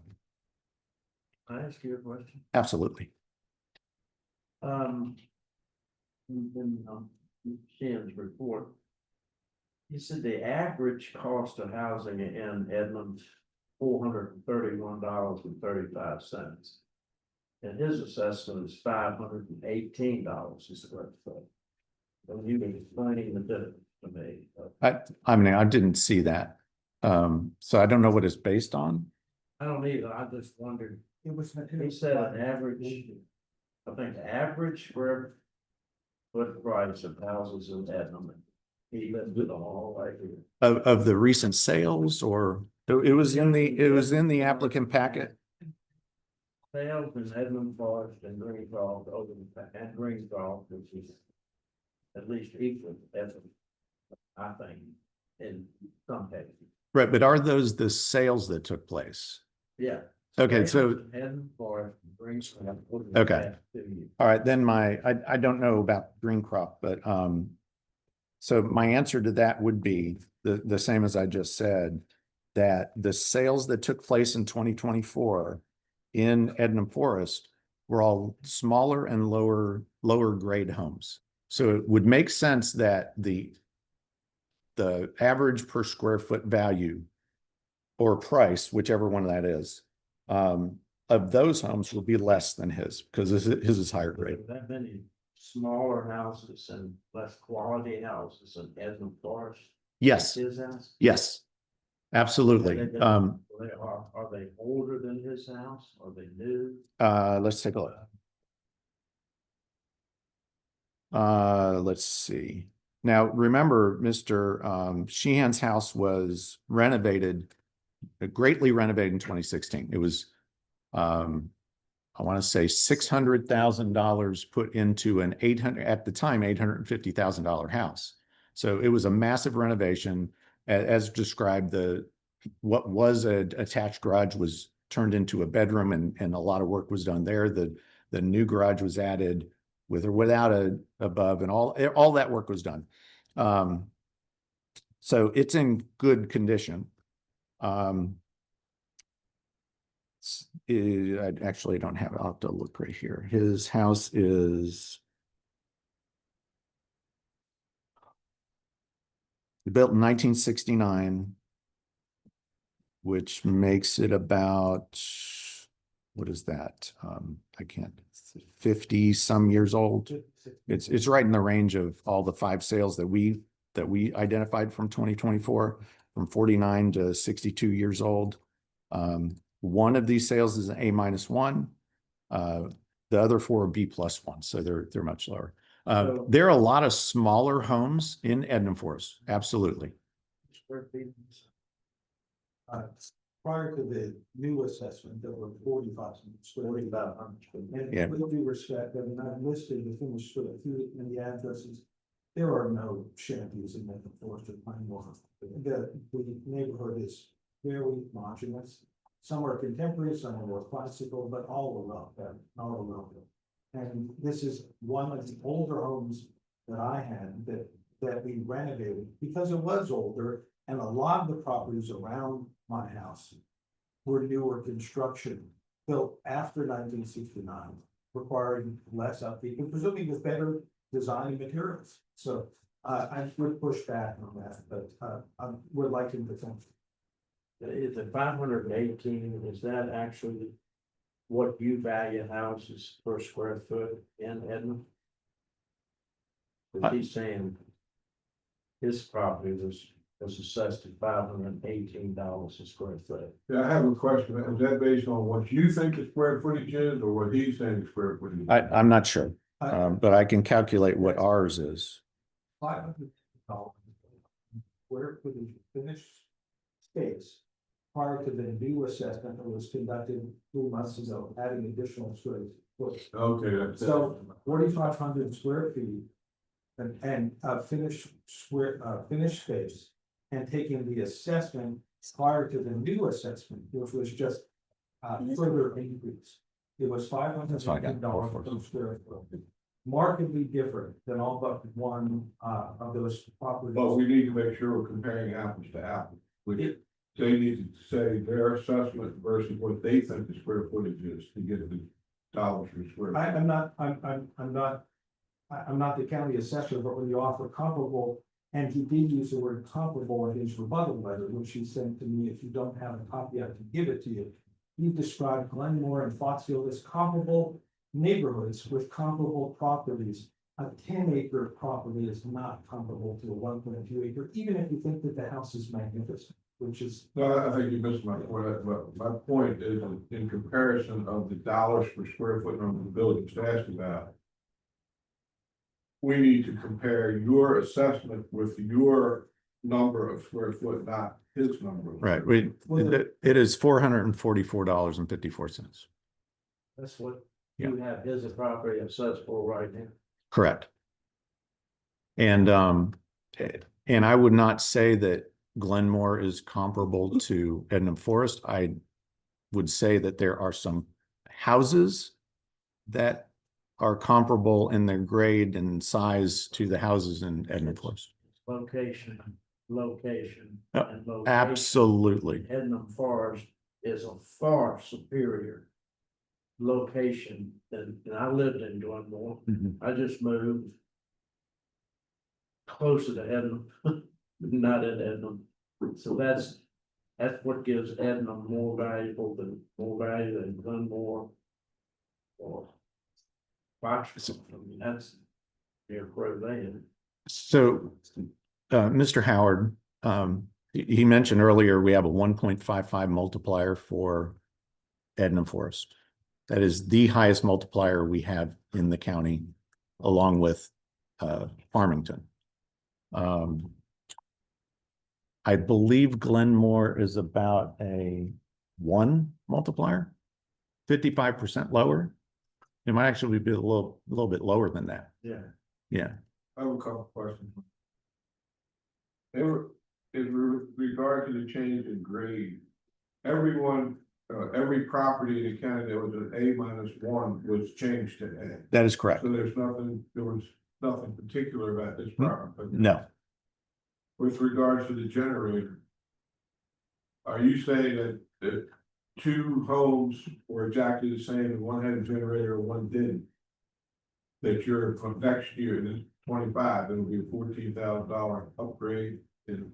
Can I ask you a question? absolutely. In Shan's report. He said the average cost of housing in Edmonds, $431.35. And his assessment is $518 a square foot. And you can explain the difference to me. I mean, I didn't see that. So I don't know what it's based on. I don't either, I just wondered, It was. he said an average, I think the average square foot price of houses in Edmonds. He listed all right here. Of the recent sales, or it was in the applicant packet. Sales in Edmund Forest and Greensboro, and Greensboro, which is at least equal to Edmund, I think, in some cases. Right, but are those the sales that took place? Yeah. Okay, Sales so, in Edmund Forest, and Greensboro. Okay. all right, then I don't know about Greencroft, but, so my answer to that would be the same as I just said, that the sales that took place in 2024 in Edmund Forest were all smaller and lower grade homes. So it would make sense that the average per square foot value or price, whichever one that is, of those homes will be less than his, because his is higher grade. That many smaller houses and less quality houses in Edmund Forest. Yes, His house. yes, absolutely. Are they older than his house? Are they new? Let's take a look. Let's see. Now, remember, Mr. Sheehan's house was renovated, greatly renovated in 2016. It was, I want to say $600,000 put into an at the time, $850,000 house. So it was a massive renovation. As described, what was an attached garage was turned into a bedroom, and a lot of work was done there. The new garage was added with or without a above, and all that work was done. So it's in good condition. I actually don't have it. I'll have to look right here. His house is built in 1969, which makes it about, what is that? I can't, 50 some years old. It's right in the range of all the 5 sales that we identified from 2024, from 49 to 62 years old. One of these sales is an A-1. The other 4 are B+1, so they're much lower. There are a lot of smaller homes in Edmund Forest, absolutely. Prior to the new assessment, there were 45,000 square feet. And Yeah. with due respect, I mean, I've listed the finished square feet and the addresses. There are no shanties in Edmund Forest or Pine Moor. The neighborhood is very homogeneous. Some are contemporary, some are more classical, but all around them, all around them. And this is one of the older homes that I had that we renovated because it was older, and a lot of the properties around my house were newer construction, built after 1969, requiring less upkeep, and presumably with better design materials. So I would push back on that, but we're liking the thing. Is the 518, is that actually what you value houses per square foot in Edmond? Cause he's saying his property was assessed at $518 a square foot. Yeah, I have a question. Is that based on what you think the square footage is or what he's saying the square footage is? I'm not sure, but I can calculate what ours is. $500 where for the finished space prior to the new assessment that was conducted 3 months ago, adding additional square foot. Okay, that's. So 4,500 square feet and finished space. And taking the assessment prior to the new assessment, which was just further increase. It was $515 per square foot. Markedly different than all but one of those properties. But we need to make sure we're comparing apples to apples. They need to say their assessment versus what they think the square footage is to get the dollars per square. I'm not the county assessor, but when you offer comparable, and he did use the word comparable in his rebuttal letter, which he sent to me, if you don't have a copy, I can give it to you. He described Glenmore and Foxfield as comparable neighborhoods with comparable properties. A 10-acre property is not comparable to a 1.2 acre, even if you think that the house is magnificent, which is. No, I think you missed my point. My point is in comparison of the dollars per square foot number the village is asked about. We need to compare your assessment with your number of square foot, not his number. Right, it is $444.54. That's what you have his property assessed for right now. Correct. And I would not say that Glenmore is comparable to Edna Forest. I would say that there are some houses that are comparable in their grade and size to the houses in Edna Forest. Location. And location. Absolutely. Edna Forest is a far superior location than, and I lived in Glenmore. I just moved closer to Edna, not in Edna. So that's what gives Edna more value than Glenmore or Fox. I mean, that's near where they are. So, Mr. Howard, he mentioned earlier, we have a 1.55 multiplier for Edna Forest. That is the highest multiplier we have in the county, along with Farmington. I believe Glenmore is about a 1 multiplier, 55% lower. It might actually be a little bit lower than that. Yeah. Yeah. I have a couple questions. In regard to the change in grade, every property in the county that was an A-1 was changed to A. That is correct. So there was nothing particular about this property. No. With regards to the generator, are you saying that two homes were exactly the same and one had a generator and one didn't? That from next year, in 25, it'll be a $14,000 upgrade in.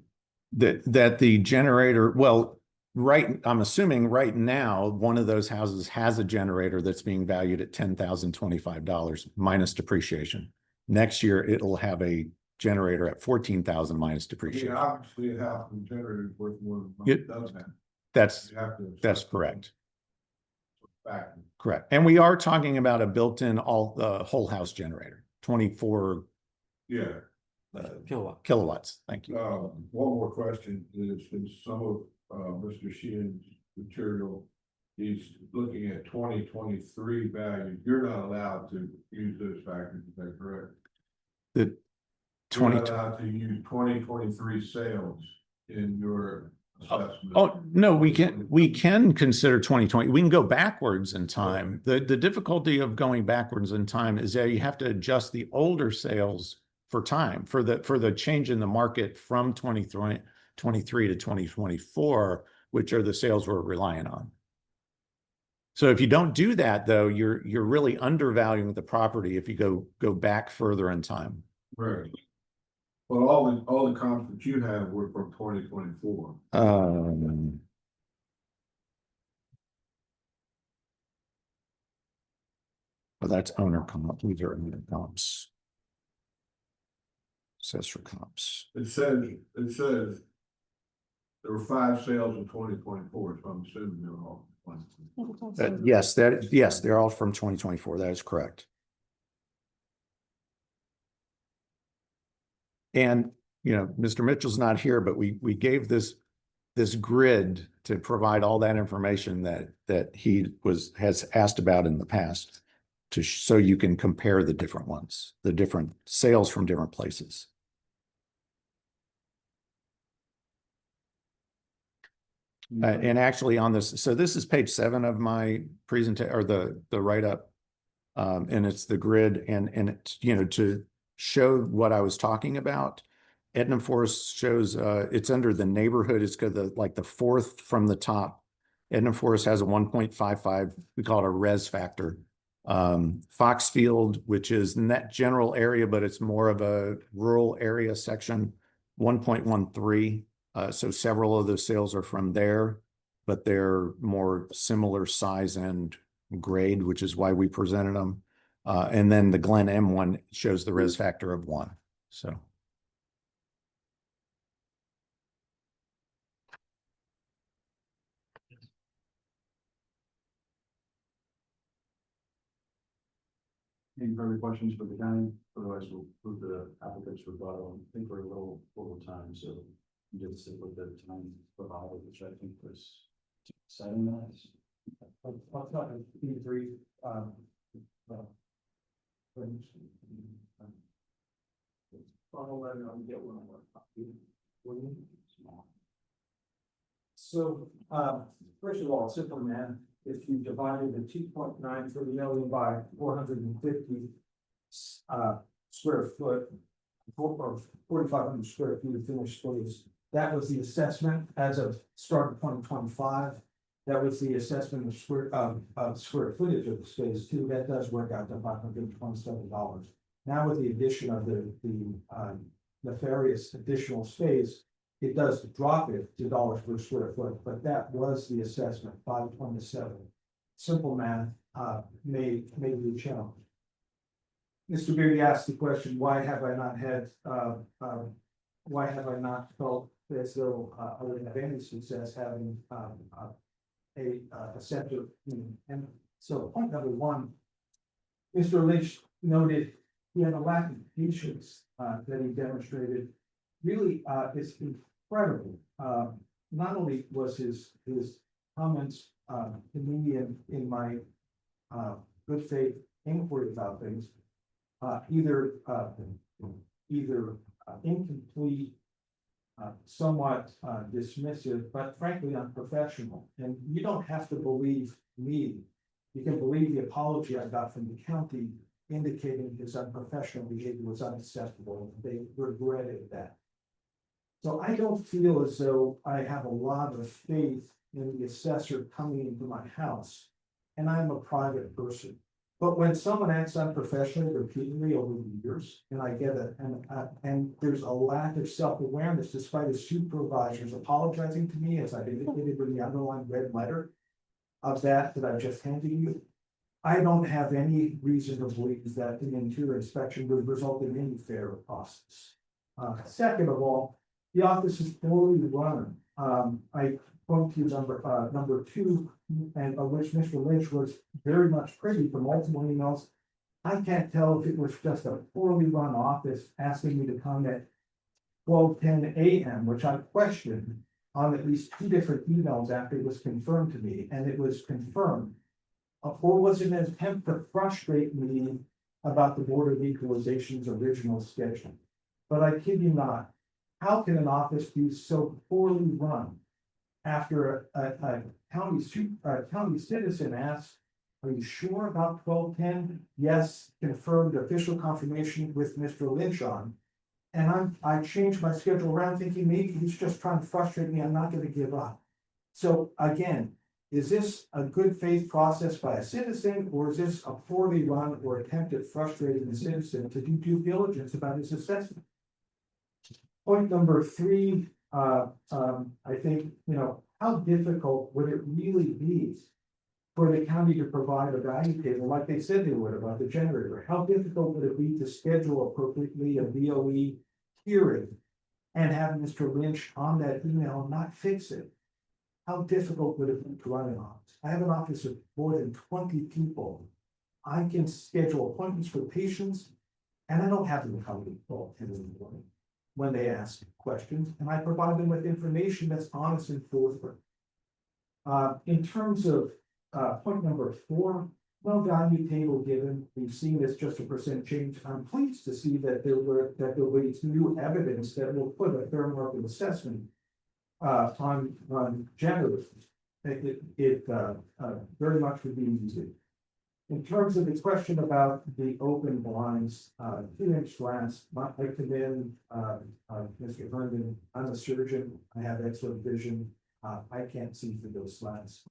That the generator, well, I'm assuming right now, one of those houses has a generator that's being valued at $10,025 minus depreciation. Next year, it'll have a generator at $14,000 minus depreciation. Yeah, obviously a house and generator is worth more than it does have. That's correct. Fact. Correct. And we are talking about a built-in whole house generator, 24 kilowatts. Thank you. One more question is some of Mr. Sheehan's material, he's looking at 2023 values. You're not allowed to use those factors, is that correct? The You're not allowed to use 2023 sales in your assessment. Oh, no, we can consider 2020. We can go backwards in time. The difficulty of going backwards in time is that you have to adjust the older sales for time, for the change in the market from 2023 to 2024, which are the sales we're relying on. So if you don't do that, though, you're really undervaluing the property if you go back further in time. Right. Well, all the comps that you have were from 2024. Well, that's owner comp. These are owner comps. Assessor comps. It says there were 5 sales in 2024, so I'm assuming they're all. Yes, they're all from 2024. That is correct. And, Mr. Mitchell's not here, but we gave this grid to provide all that information that he has asked about in the past. so you can compare the different ones, the different sales from different places. And actually on this, so this is page 7 of my presentation, or the write-up. And it's the grid, and it's, you know, to show what I was talking about. Edna Forest shows, it's under the neighborhood. It's got like the fourth from the top. Edna Forest has a 1.55. We call it a res factor. Foxfield, which is in that general area, but it's more of a rural area section, 1.13. So several of those sales are from there, but they're more similar size and grade, which is why we presented them. And then the Glen M one shows the res factor of 1. So. Any further questions for the county? Otherwise, we'll move to the applicant's rebuttal. I think we're a little over time, so we did stick with the time rebuttal, which I think was 7 minutes. I'll talk to P3, I'll let it, I'll get one more copy. So, first of all, simple math, if you divided the 2.9 million by 450 square foot, or 4,500 square feet of finished space, that was the assessment as of start of 2025. That was the assessment of square footage of the space too. That does work out to $527. Now with the addition of the nefarious additional space, it does drop it to dollars per square foot, but that was the assessment, 527. Simple math may be a challenge. Mr. Beardy asked the question, why have I not felt as though I would have any success having a center? And so point number 1, Mr. Lynch noted he had a lack of patience that he demonstrated. Really, it's incredible. Not only was his comments to me in my good faith inquiry about things, either incomplete, somewhat dismissive, but frankly unprofessional. And you don't have to believe me. You can believe the apology I got from the county indicating his unprofessional behavior was unacceptable. They regretted that. So I don't feel as though I have a lot of faith in the assessor coming into my house, and I'm a private person. But when someone acts unprofessionally repeatedly over the years, and I get it, and there's a lack of self-awareness despite his supervisors apologizing to me, as I've indicated in the underlined red letter of that I've just handed you, I don't have any reason to believe that an interior inspection would result in any fair process. Second of all, the office is poorly run. I point to number 2, and of which Mr. Lynch was very much privy to multiple emails. I can't tell if it was just a poorly run office asking me to come at 12:10 a.m., which I questioned on at least 2 different emails after it was confirmed to me, and it was confirmed. Or was it an attempt to frustrate me about the Board of Equalization's original schedule? But I kid you not, how can an office be so poorly run after a county citizen asks, are you sure about 12:10? Yes, confirmed official confirmation with Mr. Lynch on. And I changed my schedule around thinking maybe he's just trying to frustrate me. I'm not going to give up. So again, is this a good faith process by a citizen, or is this a poorly run or attempt at frustrating the citizen to do due diligence about his assessment? Point number 3, I think, how difficult would it really be for the county to provide a value table like they said they would about the generator? How difficult would it be to schedule appropriately a BOE hearing and have Mr. Lynch on that email not fix it? How difficult would it be to run an office? I have an office of more than 20 people. I can schedule appointments for patients, and I don't have them come to 12:10 in the morning when they ask questions, and I provide them with information that's honest and forthright. In terms of point number 4, no value table given, we've seen this just a percent change. I'm pleased to see that there was new evidence that will put a fair market assessment on generous. It very much would be easy. In terms of the question about the open blinds, 2-inch glass, not like to them, Mr. Herndon, I'm a surgeon, I have excellent vision, I can't see through those slats.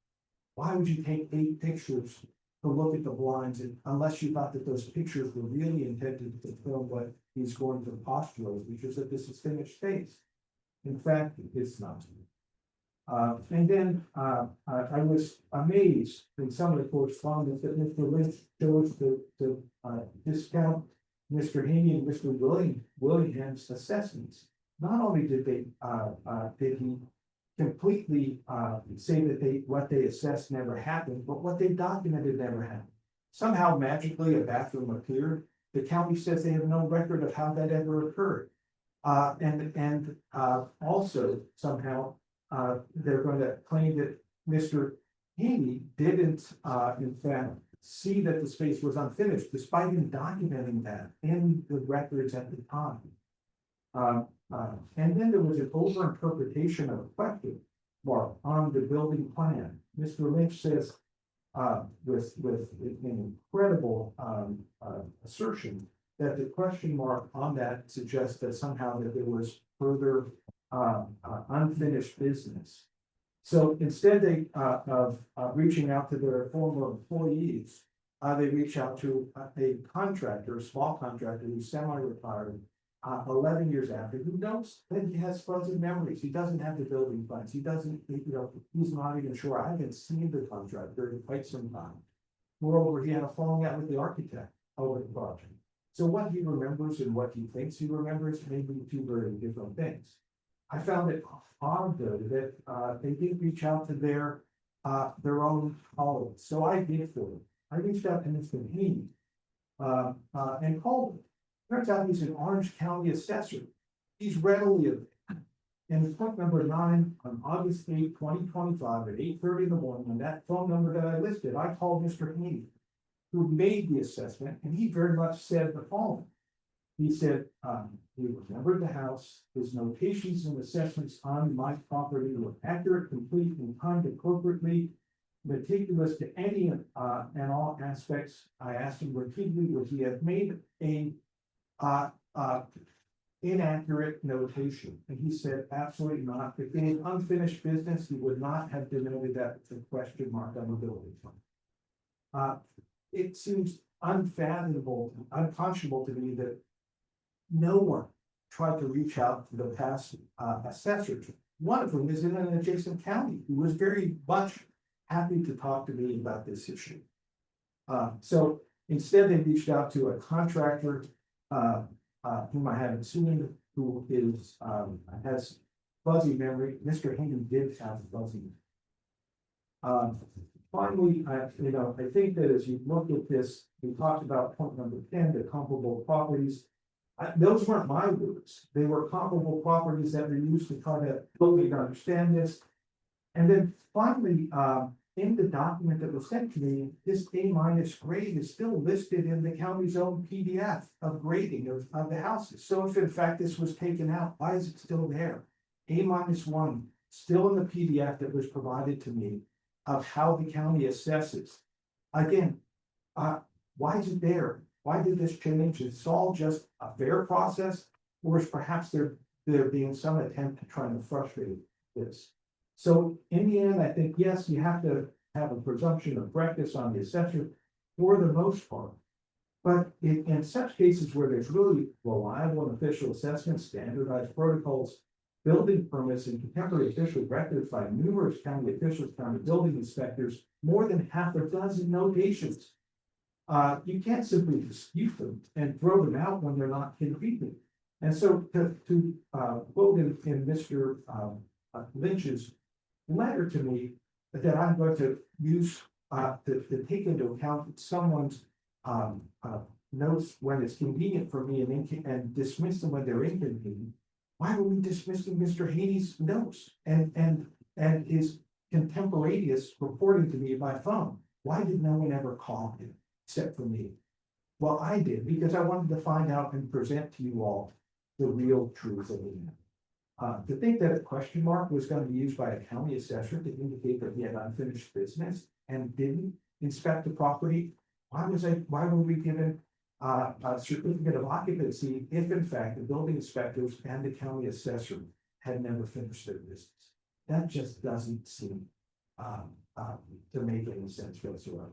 Why would you take 8 pictures to look at the blinds unless you thought that those pictures were really intended to film what he's going to postulate, which is that this is finished space? In fact, it's not. And then I was amazed in some of the correspondence that Mr. Lynch chose to discount Mr. Haney and Mr. Willingham's assessments. Not only did he completely say that what they assessed never happened, but what they documented never happened. Somehow magically a bathroom appeared. The county says they have no record of how that ever occurred. And also somehow they're going to claim that Mr. Haney didn't, in fact, see that the space was unfinished, despite him documenting that in the records at the time. And then there was an overinterpretation of a question mark on the building plan. Mr. Lynch says, with an incredible assertion, that the question mark on that suggests that somehow that there was further unfinished business. So instead of reaching out to their former employees, they reach out to a contractor, a small contractor who's semi-retired, 11 years after, who knows that he has fuzzy memories. He doesn't have the building plans. He doesn't, he's not even sure. I haven't seen the contractor in quite some time. Moreover, he had a falling out with the architect over the project. So what he remembers and what he thinks he remembers may be 2 very different things. I found it odd though that they didn't reach out to their own colleagues. So I did for them. I reached out to Mr. Haney and called him. Turns out he's an Orange County assessor. He's readily available. And point number 9 on August 8, 2025 at 8:30 in the morning, on that phone number that I listed, I called Mr. Haney, who made the assessment, and he very much said the following. He said, he remembered the house, his notations and assessments on my property were accurate, complete, and timed appropriately, meticulous to any and all aspects. I asked him repeatedly, would he have made a inaccurate notation? And he said, absolutely not. If it was unfinished business, he would not have denoted that with a question mark on the building. It seems unfathomable, unconscionable to me that no one tried to reach out to the past assessors. One of them is in an adjacent county who was very much happy to talk to me about this issue. So instead, they reached out to a contractor whom I haven't seen, who is has fuzzy memory. Mr. Haney did have fuzzy memory. Finally, I think that as you look at this, we talked about point number 10, the comparable properties. Those weren't my words. They were comparable properties that were used to try to fully understand this. And then finally, in the document that was sent to me, this A- grade is still listed in the county's own PDF of grading of the houses. So if in fact this was taken out, why is it still there? A-1 still in the PDF that was provided to me of how the county assesses. Again, why is it there? Why did this change? It's all just a fair process, or is perhaps there being some attempt to try to frustrate this? So in the end, I think, yes, you have to have a presumption of correctness on the assessor for the most part. But in such cases where there's really reliable and official assessments, standardized protocols, building permits, and contemporary official records by numerous county officials, county building inspectors, more than half a dozen notations. You can't simply dispute them and throw them out when they're not convenient. And so to quote in Mr. Lynch's letter to me, that I'm going to use to take into account someone's notes when it's convenient for me and dismiss them when they're inconvenient. Why were we dismissing Mr. Haney's notes and his contemporaneous reporting to me by phone? Why did no one ever call him except for me? Well, I did because I wanted to find out and present to you all the real truth of it. To think that a question mark was going to be used by a county assessor to indicate that he had unfinished business and didn't inspect the property. Why were we given a certificate of occupancy if in fact the building inspectors and the county assessor had never finished their business? That just doesn't seem to make any sense whatsoever.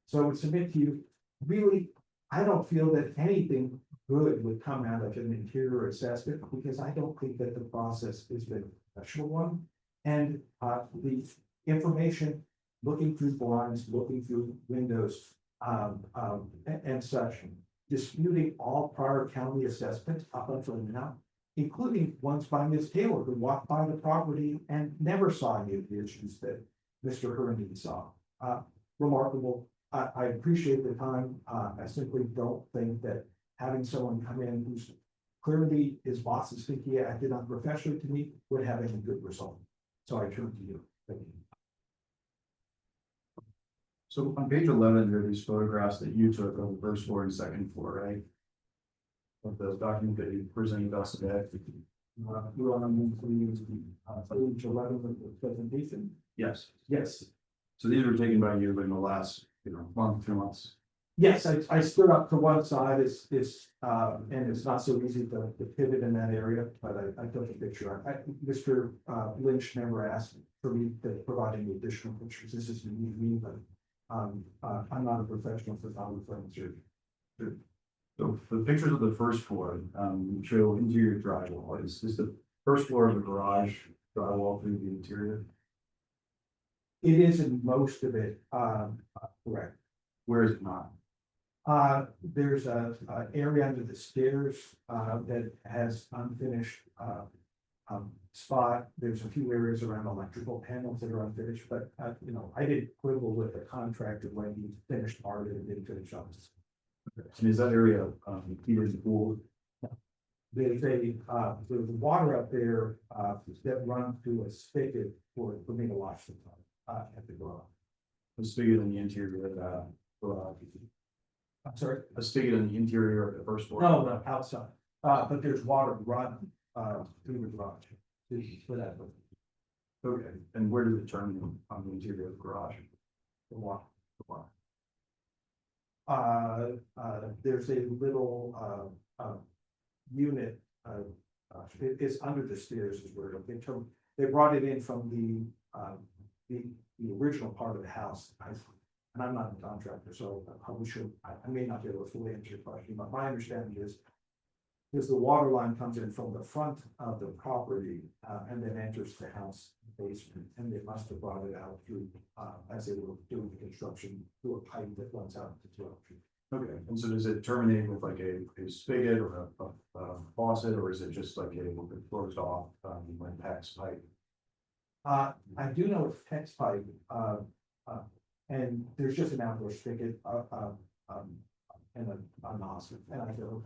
So I would submit to you, really, I don't feel that anything good would come out of an interior assessment because I don't think that the process has been a professional one. And the information, looking through blinds, looking through windows, and such, disputing all prior county assessments up until now, including ones by Ms. Taylor, who walked by the property and never saw any of the issues that Mr. Herndon saw. Remarkable. I appreciate the time. I simply don't think that having someone come in who's clearly his boss is thinking he acted unprofessionally to me would have any good result. So I turn to you. Thank you. So on page 11, there are these photographs that you took of the first floor and second floor, right? Of the document that you presented us today. You want to move to page 11 of the presentation? Yes. Yes. So these were taken by you in the last, month, 2 months. Yes, I stood up to one side, and it's not so easy to pivot in that area, but I took a picture. Mr. Lynch never asked for me to provide any additional pictures. This is me, but I'm not a professional photographer. So the pictures of the first floor show interior drywall. Is the first floor of the garage drywall through the interior? It is in most of it, correct. Where is it not? There's a area under the stairs that has unfinished spot. There's a few areas around electrical panels that are unfinished, but I did quibble with the contractor when he finished part of it and didn't finish others. And is that area heated and cooled? There's water up there that runs through a spigot for me to wash the time at the garage. A spigot in the interior of the garage. I'm sorry? A spigot in the interior of the first floor? No, outside. But there's water running through the garage. For that. Okay, and where does it turn on the interior of the garage? The water. There's a little unit, it's under the stairs is where they brought it in from the original part of the house. And I'm not a contractor, so I may not be able to fully answer your question, but my understanding is the water line comes in from the front of the property and then enters the house basement, and they must have brought it out through as they were doing the construction through a pipe that runs out to 12 feet. Okay, and so does it terminate with like a spigot or a faucet, or is it just like a closed off like PEX pipe? I do know it's PEX pipe, and there's just an outdoor spigot and a nozzle, and I go.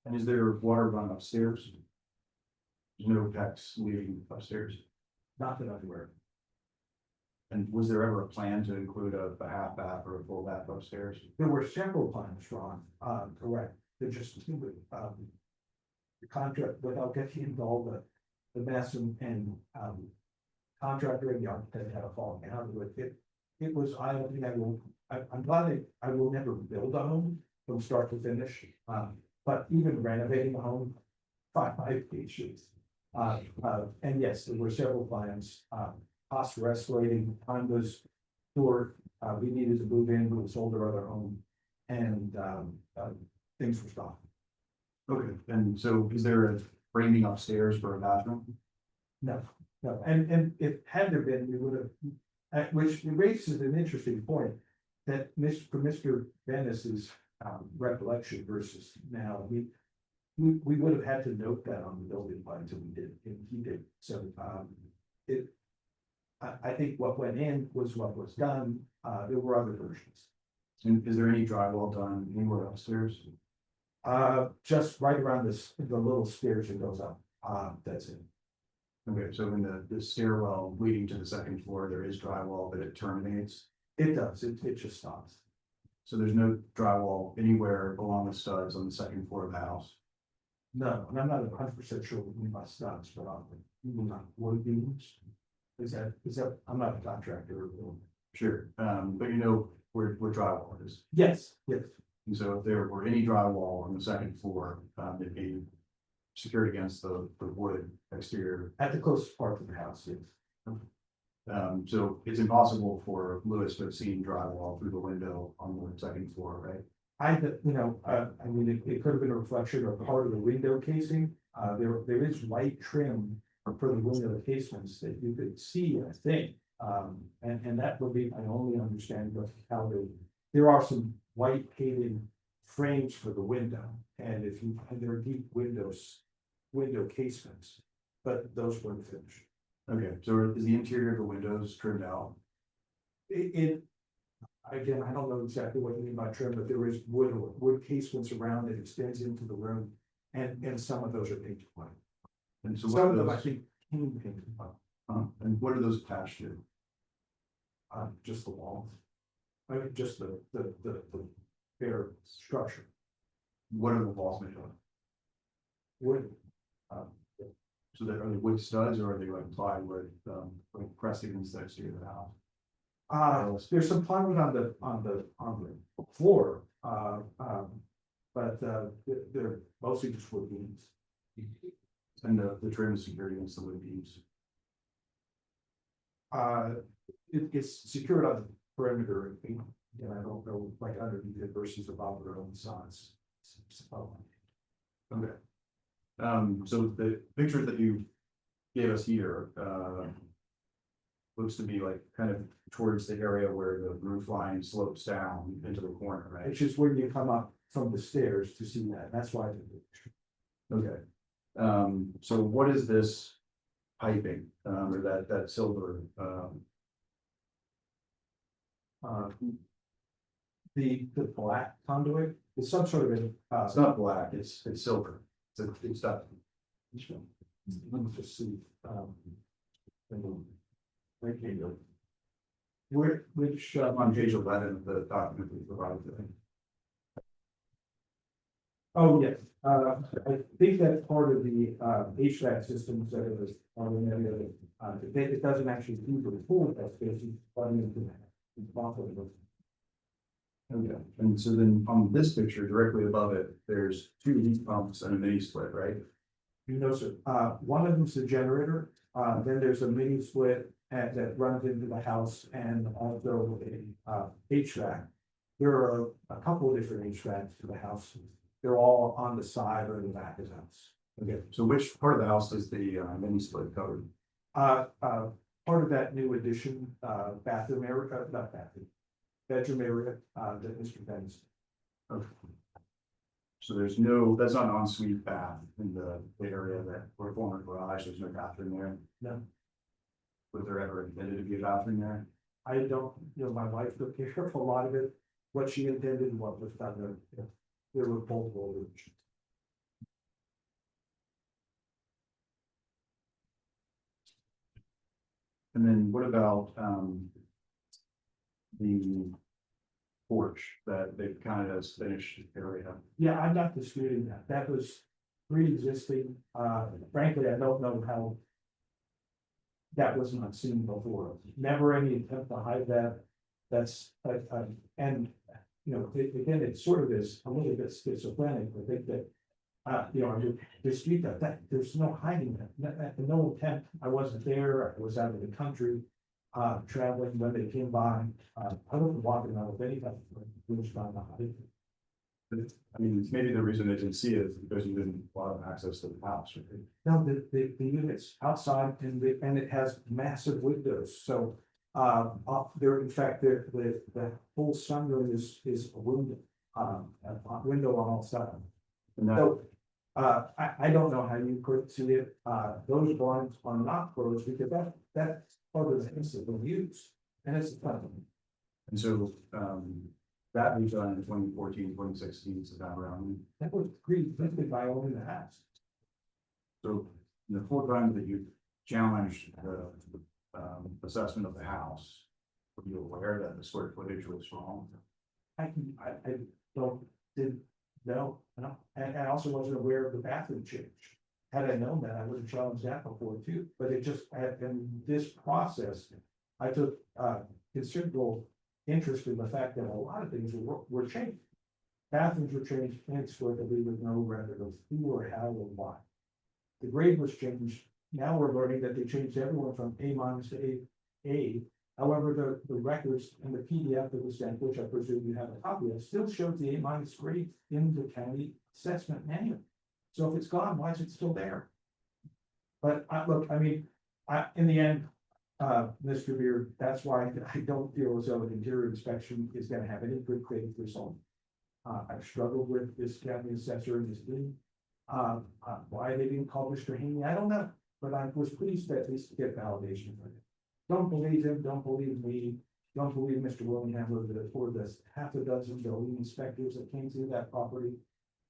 And is there water run upstairs? There's no PEX leading upstairs? Not that I'm aware of. And was there ever a plan to include a half bath or a full bath upstairs? There were several plans drawn, correct, they're just, the contract, without getting involved, the mess and contractor and the architect had a falling out with it. It was, I don't think I'm glad I will never build a home from start to finish, but even renovating a home, 5 issues. And yes, there were several plans, costs were escalating, time was short, we needed to move in, we sold our other home, and things were stopped. Okay, and so is there a framing upstairs for a bathroom? No, and if had there been, we would have, which raises an interesting point, that for Mr. Venice's recollection versus now, we would have had to note that on the building plans, and we did, and he did, so I think what went in was what was done, there were other versions. And is there any drywall done anywhere upstairs? Just right around the little stairs that goes up, that's it. Okay, so in the stairwell leading to the second floor, there is drywall, but it terminates. It does, it just stops. So there's no drywall anywhere along the studs on the second floor of the house? No, and I'm not 100% sure what you mean by studs, but I'm not wood beams. Is that, I'm not a contractor. Sure, but you know where drywall is. Yes, yes. And so if there were any drywall on the second floor, it'd be secured against the wood exterior. At the closest part of the house, yes. So it's impossible for Lewis to have seen drywall through the window on the second floor, right? I mean, it could have been a reflection of part of the window casing. There is white trim for the window casements that you could see, I think. And that would be my only understanding of how there are some white painted frames for the window. And there are deep window casements, but those weren't finished. Okay, so is the interior of the windows trimmed out? Again, I don't know exactly what you mean by trim, but there is wood casements around that extends into the room. And some of those are painted white. And so Some what of are them, I those, think, can be painted white, and what are those attached to? just the walls. I mean, just the bare structure, What are the walls made of? wood. So are they wood studs or are they like plywood, like pressed against the exterior of the house? There's some plywood on the floor, but they're mostly just wood beams. And the trim is secured against the wood beams. It's secured on the perimeter, and I don't know, like underneath it versus above or on the sides. Okay. So the picture that you gave us here, looks to be like kind of towards the area where the roof line slopes down into the corner, right? It's just where you come up from the stairs to see that, that's why. Okay. So what is this piping, or that silver, The black conduit is some sort of it's not black, it's silver, it's stuff. let me just see. Right here. Which, On page 11 of the document we provided today. oh, yes, I think that's part of the HVAC systems that it was on the area. It doesn't actually do the full test space, but it's possible. Okay, and so then on this picture directly above it, there's two heat pumps and a mini split, right? You know, sir, one of them's the generator, then there's a mini split that runs into the house and also a HVAC. There are a couple of different HVACs to the house. They're all on the side or in the back of the house. Okay, so which part of the house is the mini split covered? Part of that new addition, bathroom area, not bathroom, bedroom area, that Mr. Ben's. Okay. So there's no, that's not an ensuite bath in the area that where former garage, there's no bathroom there? No. Was there ever intended to be a bathroom there? I don't, my wife took care of a lot of it, what she intended and what was done there. There were multiple rooms. And then what about, the porch that they've kind of finished area? Yeah, I'm not disputing that. That was pre-existing. Frankly, I don't know how that was not seen before. Never any attempt to hide that. That's, and, again, it sort of is a little bit schizophrenic. I think that, I dispute that there's no hiding that. No attempt. I wasn't there. I was out of the country. Traveling when they came by, I wasn't walking out with anybody, it was trying to hide. I mean, maybe the reason they didn't see it is because you didn't allow access to the house, right? No, the units outside and it has massive windows, so. There, in fact, the whole sunroom is a window, a window on all sides. And that, So, I don't know how you could see it, those blinds are not closed because that's part of the things that we use. And it's fun. and so, that was done in 2014, 2016, so that around. That was pre-existing by owning the house. So the four times that you challenged the assessment of the house, were you aware that the square footage was wrong? I don't, didn't know, no, and I also wasn't aware of the bathroom change. Had I known that, I would have challenged that before too, but it just, in this process, I took, considerable interest in the fact that a lot of things were changed. Bathrooms were changed inexplicably with no record of who or how or why. The grade was changed, now we're learning that they changed everyone from A- to A. However, the records and the PDF that was sent, which I presume you have a copy of, still shows the A- grade in the county assessment manual. So if it's gone, why is it still there? But look, I mean, in the end, Mr. Beard, that's why I don't feel as though an interior inspection is gonna have any good faith result. I've struggled with this county assessor and his team. Why they didn't call Mr. Haney, I don't know, but I was pleased to at least get validation from it. Don't believe him, don't believe me, don't believe Mr. Willingham or the half a dozen building inspectors that came through that property.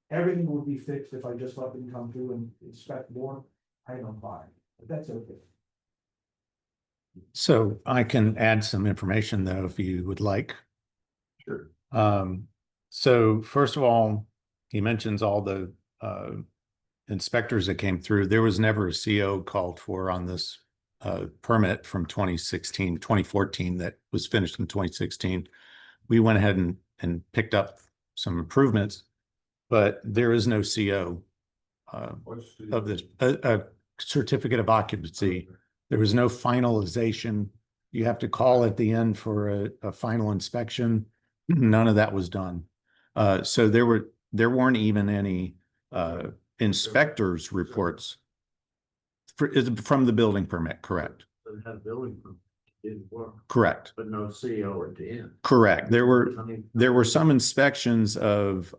Everything would be fixed if I just let them come through and inspect more. I don't buy it, but that's okay. So I can add some information though, if you would like. Sure. So first of all, he mentions all the inspectors that came through. There was never a CO called for on this permit from 2014 that was finished in 2016. We went ahead and picked up some improvements, but there is no CO of this, a certificate of occupancy. There was no finalization. You have to call at the end for a final inspection. None of that was done. So there weren't even any inspectors reports from the building permit, correct? But had building permit, didn't work, Correct. but no CO at the end. Correct. There were I mean, some inspections of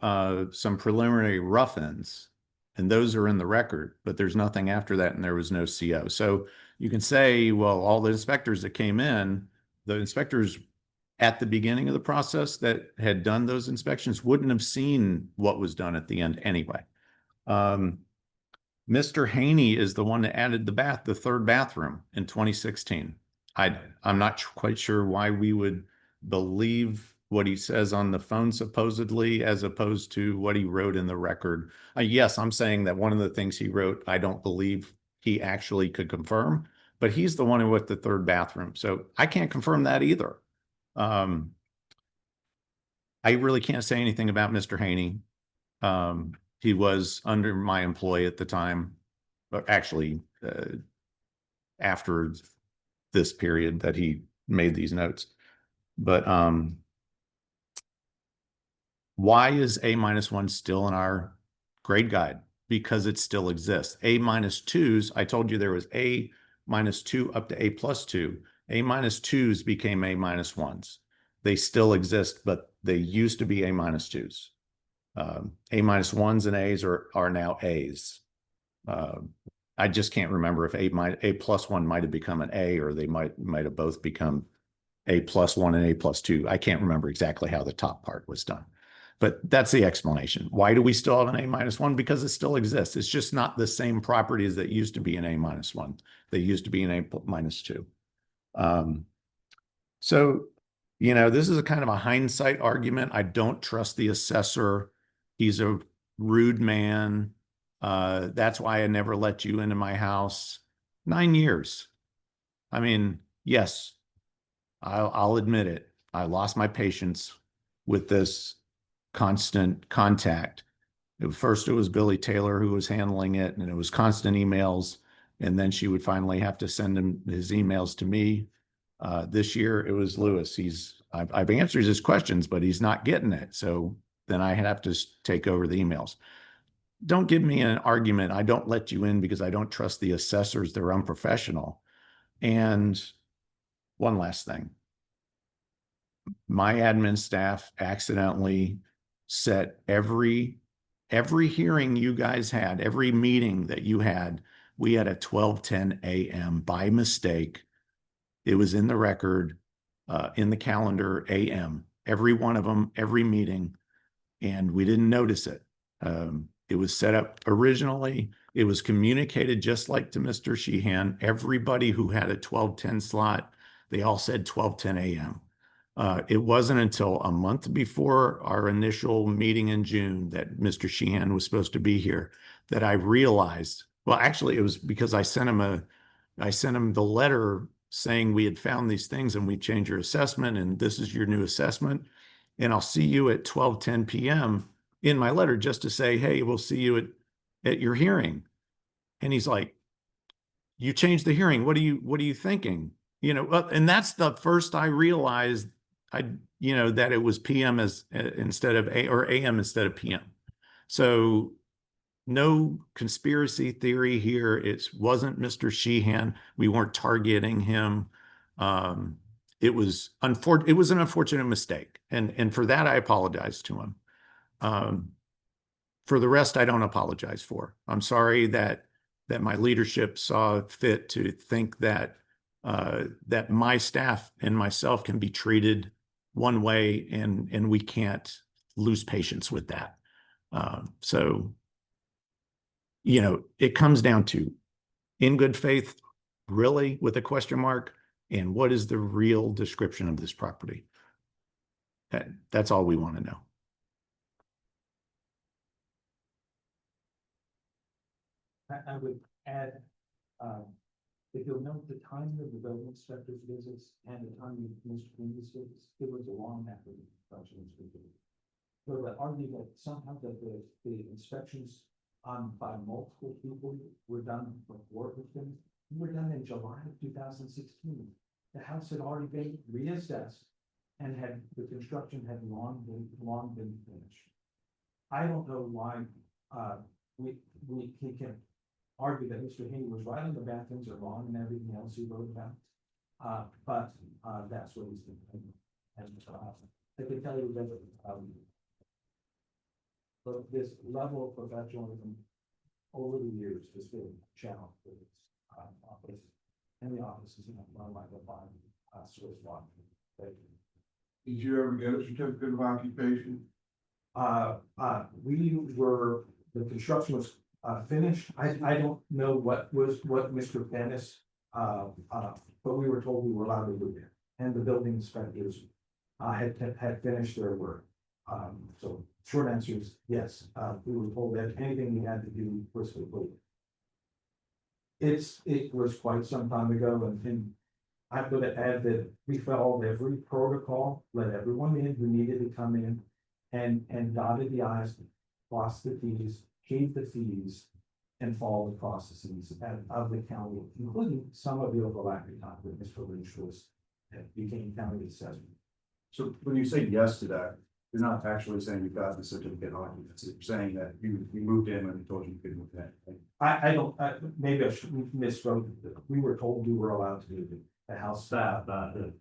some preliminary rough-ins, and those are in the record, but there's nothing after that, and there was no CO. So you can say, well, all the inspectors that came in, the inspectors at the beginning of the process that had done those inspections wouldn't have seen what was done at the end anyway. Mr. Haney is the one that added the third bathroom in 2016. I'm not quite sure why we would believe what he says on the phone supposedly, as opposed to what he wrote in the record. Yes, I'm saying that one of the things he wrote, I don't believe he actually could confirm, but he's the one with the third bathroom. So I can't confirm that either. I really can't say anything about Mr. Haney. He was under my employ at the time, or actually after this period that he made these notes. But why is A-1 still in our grade guide? Because it still exists. A-2s, I told you there was A-2 up to A+2. A-2s became A-1s. They still exist, but they used to be A-2s. A-1s and A's are now A's. I just can't remember if A+1 might have become an A, or they might have both become A+1 and A+2. I can't remember exactly how the top part was done, but that's the explanation. Why do we still have an A-1? Because it still exists. It's just not the same properties that used to be an A-1. They used to be an A-2. So, you know, this is a kind of a hindsight argument. I don't trust the assessor. He's a rude man. That's why I never let you into my house. 9 years. I mean, yes, I'll admit it. I lost my patience with this constant contact. First, it was Billy Taylor who was handling it, and it was constant emails. And then she would finally have to send him his emails to me. This year, it was Lewis. I've answered his questions, but he's not getting it. So then I have to take over the emails. Don't give me an argument. I don't let you in because I don't trust the assessors. They're unprofessional. And one last thing. My admin staff accidentally set every hearing you guys had, every meeting that you had, we had at 12:10 a.m. by mistake. It was in the record, in the calendar, a.m. Every one of them, every meeting, and we didn't notice it. It was set up originally. It was communicated just like to Mr. Sheehan. Everybody who had a 12:10 slot, they all said 12:10 a.m. It wasn't until a month before our initial meeting in June that Mr. Sheehan was supposed to be here that I realized, well, actually, it was because I sent him the letter saying we had found these things and we changed your assessment and this is your new assessment. And I'll see you at 12:10 p.m. in my letter just to say, hey, we'll see you at your hearing. And he's like, you changed the hearing. What are you thinking? You know, and that's the first I realized that it was PM instead of or AM instead of PM. So no conspiracy theory here. It wasn't Mr. Sheehan. We weren't targeting him. It was an unfortunate mistake. And for that, I apologize to him. For the rest, I don't apologize for. I'm sorry that my leadership saw fit to think that that my staff and myself can be treated one way and we can't lose patience with that. So, it comes down to in good faith, really, with a question mark, and what is the real description of this property? That's all we want to know. I would add, if you'll note the time of the building inspector's visits and the time of Mr. Green's visits, it was a long after the construction was completed. So to argue that somehow that the inspections by multiple people were done before the thing, were done in July of 2016. The house had already been reassessed and the construction had long been finished. I don't know why he can argue that Mr. Haney was right on the bad things are wrong and everything else he wrote about. But that's what he's doing. And I can tell you that but this level of professionalism over the years has been challenged with this office. And the office is not run like a fine Swiss watch. Did you ever get a certificate of occupation? The construction was finished. I don't know what Mr. Dennis, but we were told we were allowed to do it. And the building inspectors had finished their work. So short answer is yes, we were told that anything we had to do was completed. It was quite some time ago, and I'm going to add that we followed every protocol, let everyone in who needed to come in, and dotted the i's, crossed the t's, paid the fees, and followed the processes of the county, including some of the overlapping time that Mr. Lynch became county assessor. So when you say yes to that, you're not actually saying you got the certificate of occupancy. You're saying that you moved in when they told you you could move in. Right? I don't, maybe I should misspoke. We were told we were allowed to do the house. Staff by who?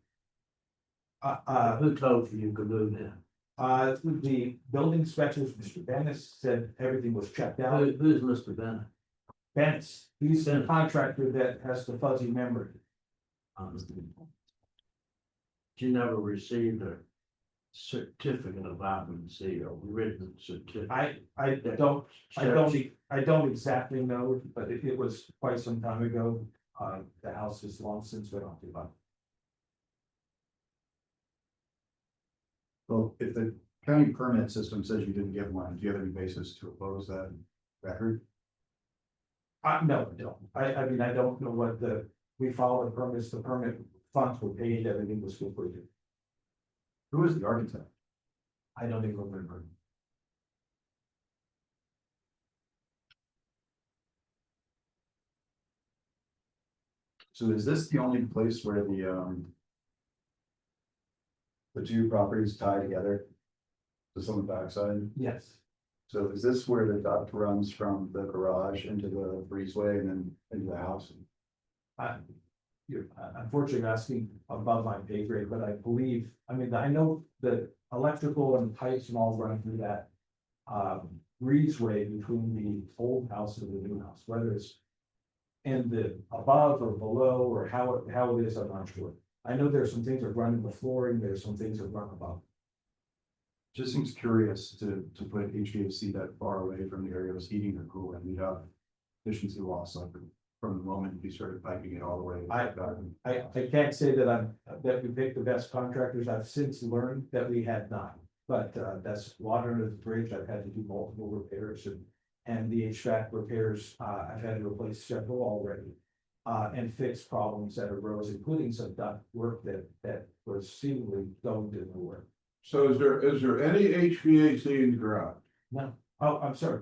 Who Who told you you could move in? the building inspectors, Mr. Dennis, said everything was checked out. Who's Mr. Bennett? Dennis, he's the contractor that has the fuzzy memory. You never received a certificate of occupancy or written certificate. I don't exactly know, but it was quite some time ago. The house is long since been occupied. Well, if the county permit system says you didn't get one, do you have any basis to oppose that record? No, I don't. I mean, I don't know what we followed the permits, the permit funds were paid, everything was completed. Who is the architect? I don't even remember. So is this the only place where the two properties tie together? Just on the backside? Yes. So is this where the duct runs from the garage into the breezeway and then into the house? You're unfortunately asking above my pay grade, but I believe, I mean, I know the electrical and pipes and all run through that breezeway between the old house and the new house, whether it's in the above or below or how it is, I'm not sure. I know there's some things that run in the flooring, there's some things that run above. Just seems curious to put HVAC that far away from the area of heating or cooling. You'd have efficiency loss. from the moment he started piping it all the way. I can't say that that we picked the best contractors. I've since learned that we had not. But that's water under the bridge. I've had to do multiple repairs and the HVAC repairs, I've had to replace several already. And fix problems that arose, including some duct work that was seemingly going to nowhere. So is there any HVAC in the garage? No, oh, I'm sorry.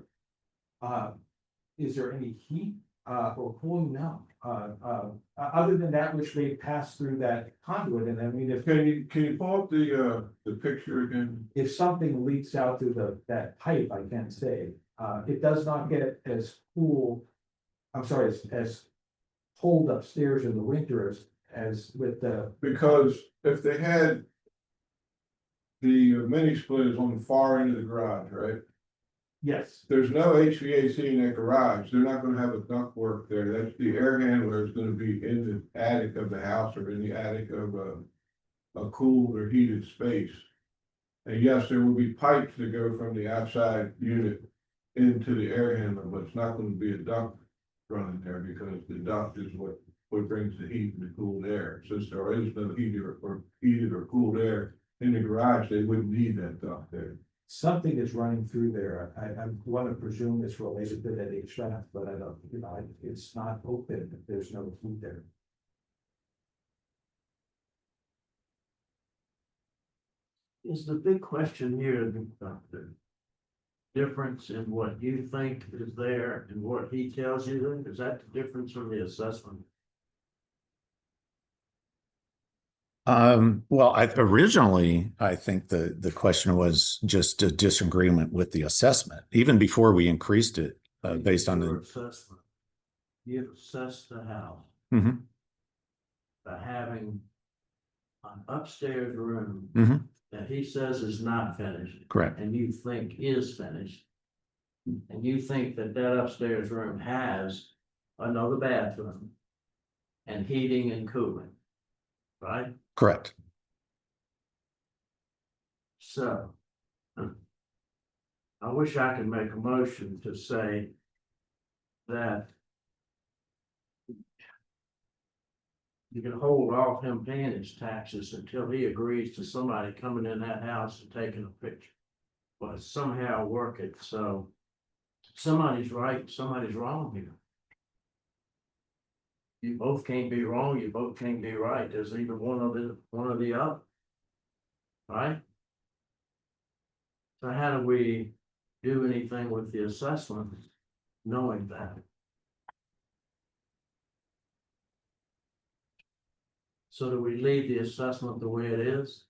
Is there any heat or cooling? No. Other than that which may pass through that conduit, and I mean, Can you pull up the picture again? if something leaks out through that pipe, I can't say. It does not get as cool. I'm sorry, as cold upstairs in the winter as with the. Because if they had the mini split is on the far end of the garage, right? Yes, There's no HVAC in that garage. They're not gonna have a duct work there. That's the air handler is gonna be in the attic of the house or in the attic of a cooled or heated space. And yes, there will be pipes that go from the outside unit into the air handler, but it's not gonna be a duct running there because the duct is what brings the heat and the cooled air. Since there is no heated or cooled air in the garage, they wouldn't need that duct there. something is running through there. I want to presume it's related to that HVAC, but I don't, it's not open if there's no heat there. Is the big question here, the difference in what you think is there and what he tells you then? Is that the difference from the assessment? Well, originally, I think the question was just a disagreement with the assessment, even before we increased it, based on Your the. assessment. You've assessed the house Mhm, by having an upstairs room mhm, that he says is not finished correct, and you think is finished. And you think that that upstairs room has another bathroom and heating and cooling, right? correct. So. I wish I could make a motion to say that you can hold off him paying his taxes until he agrees to somebody coming in that house and taking a picture. But somehow work it so somebody's right, somebody's wrong here. You both can't be wrong, you both can't be right. There's either one or the other. Right? So how do we do anything with the assessment, knowing that? So do we leave the assessment the way it is?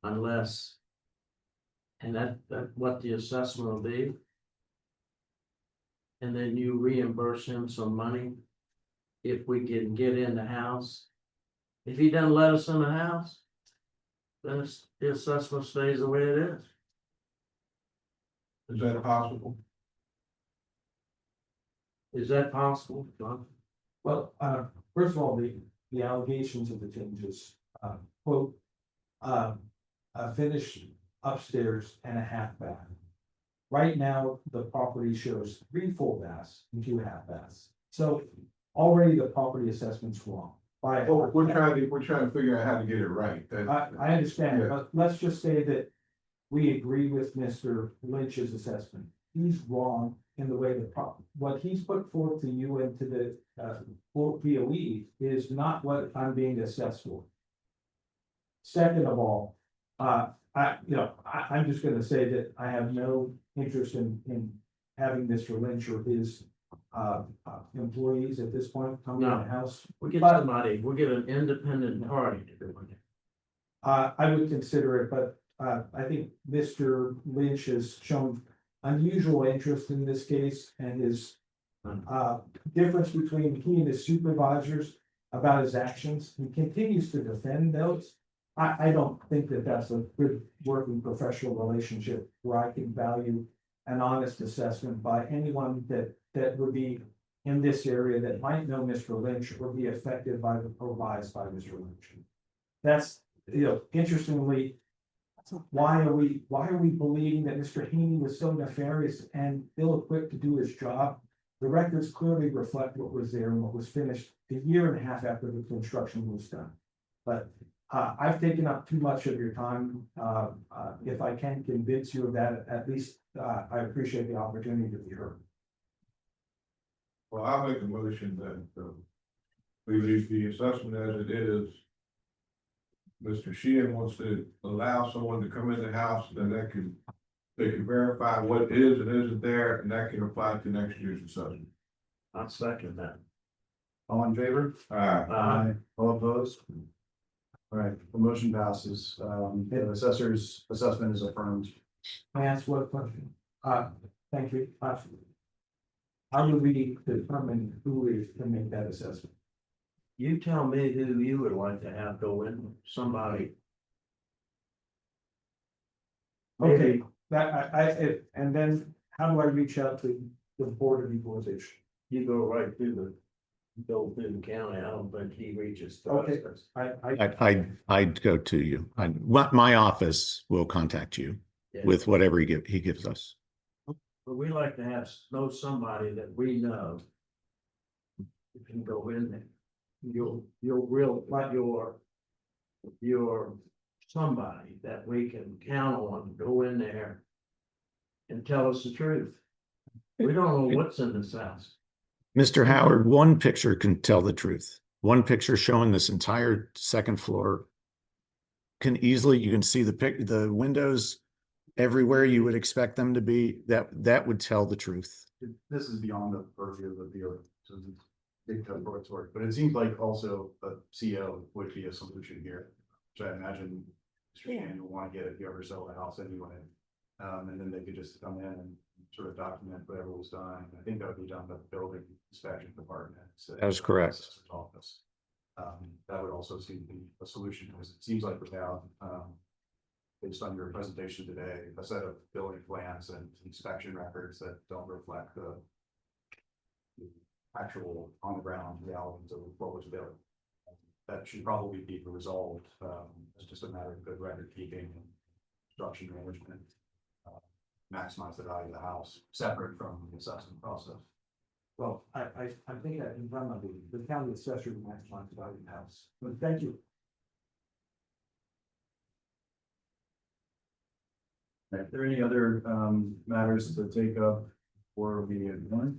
Unless. And that what the assessment will be? And then you reimburse him some money? If we can get in the house? If he doesn't let us in the house? Then the assessment stays the way it is. Is that possible? Is that possible, John? Well, first of all, the allegations of the changes, quote, a finished upstairs and a half bath. Right now, the property shows 3 full baths and 2 half baths. So already the property assessment's wrong. Well, we're trying to figure out how to get it right. I understand, Yeah. but let's just say that we agree with Mr. Lynch's assessment. He's wrong in the way what he's put forth to you and to the BOE is not what I'm being assessed for. Second of all, I'm just gonna say that I have no interest in having Mr. Lynch or his employees at this point come in the house. We get But- somebody, we get an independent party to do it. I would consider it, but I think Mr. Lynch has shown unusual interest in this case and his difference between he and his supervisors about his actions. He continues to defend those. I don't think that that's a good working professional relationship where I can value an honest assessment by anyone that would be in this area that might know Mr. Lynch or be affected by the advised by Mr. Lynch. That's, interestingly, why are we believing that Mr. Haney was so nefarious and ill-equipped to do his job? The records clearly reflect what was there and what was finished a year and a half after the construction was done. But I've taken up too much of your time. If I can convince you of that, at least I appreciate the opportunity to be heard. Well, I'll make a motion that, we leave the assessment as it is. Mr. Sheehan wants to allow someone to come in the house, then they can verify what is and isn't there, and that can apply to next year's assessment. I second that. All in favor? Alright, All opposed? All right, the motion passes. The assessor's assessment is affirmed. Can I ask one question? Thank you. How do we determine who is to make that assessment? You tell me who you would like to have go in, somebody. Okay, that and then how do I reach out to the Board of Equalization? You go right through the county, I don't think he reaches. to Okay. us. I'd go to you. My office will contact you Yeah. with whatever he gives us. But we like to know somebody that we know. You can go in there. You're somebody that we can count on, to go in there. And tell us the truth. We don't know what's in this house. Mr. Howard, one picture can tell the truth. One picture showing this entire second floor can easily, you can see the windows everywhere you would expect them to be. That would tell the truth. This is beyond the purview of the viewer. So it's big tough for its work, but it seems like also a CO would be a solution here. Which I imagine Mr. Shannon will want to get if you ever sell the house anyway. And then they could just come in and sort of document whatever was done. I think that would be done by the building inspection department. So That is correct. assessor's Office. That would also seem to be a solution, because it seems like we have, based on your presentation today, a set of building plans and inspection records that don't reflect the actual on the ground realities of what was built. That should probably be resolved. It's just a matter of good record keeping and construction management. Maximize the value of the house, separate from the assessment process. Well, I think that in front of the county assessor will maximize the value of the house. But thank you. Are there any other matters to take up for the one?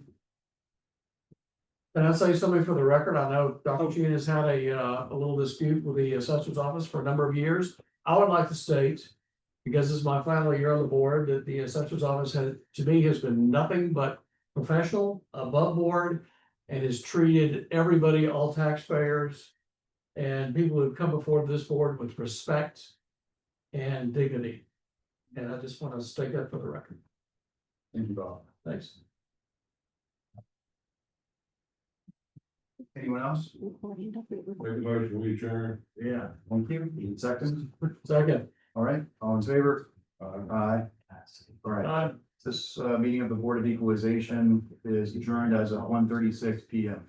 And I'll say something for the record, I know Dr. Sheehan has had a little dispute with the assessor's office for a number of years. I would like to state, because this is my final year on the board, that the assessor's office to me has been nothing but professional, above board, and has treated everybody, all taxpayers, and people who've come before this board with respect and dignity. And I just want to state that for the record. Thank you, Bob. Thanks. Anyone else? make a motion, we adjourn. Yeah, thank you. Second. Second. All right, all in favor? Aye. All right, this meeting of the Board of Equalization is adjourned as of 1:36 PM.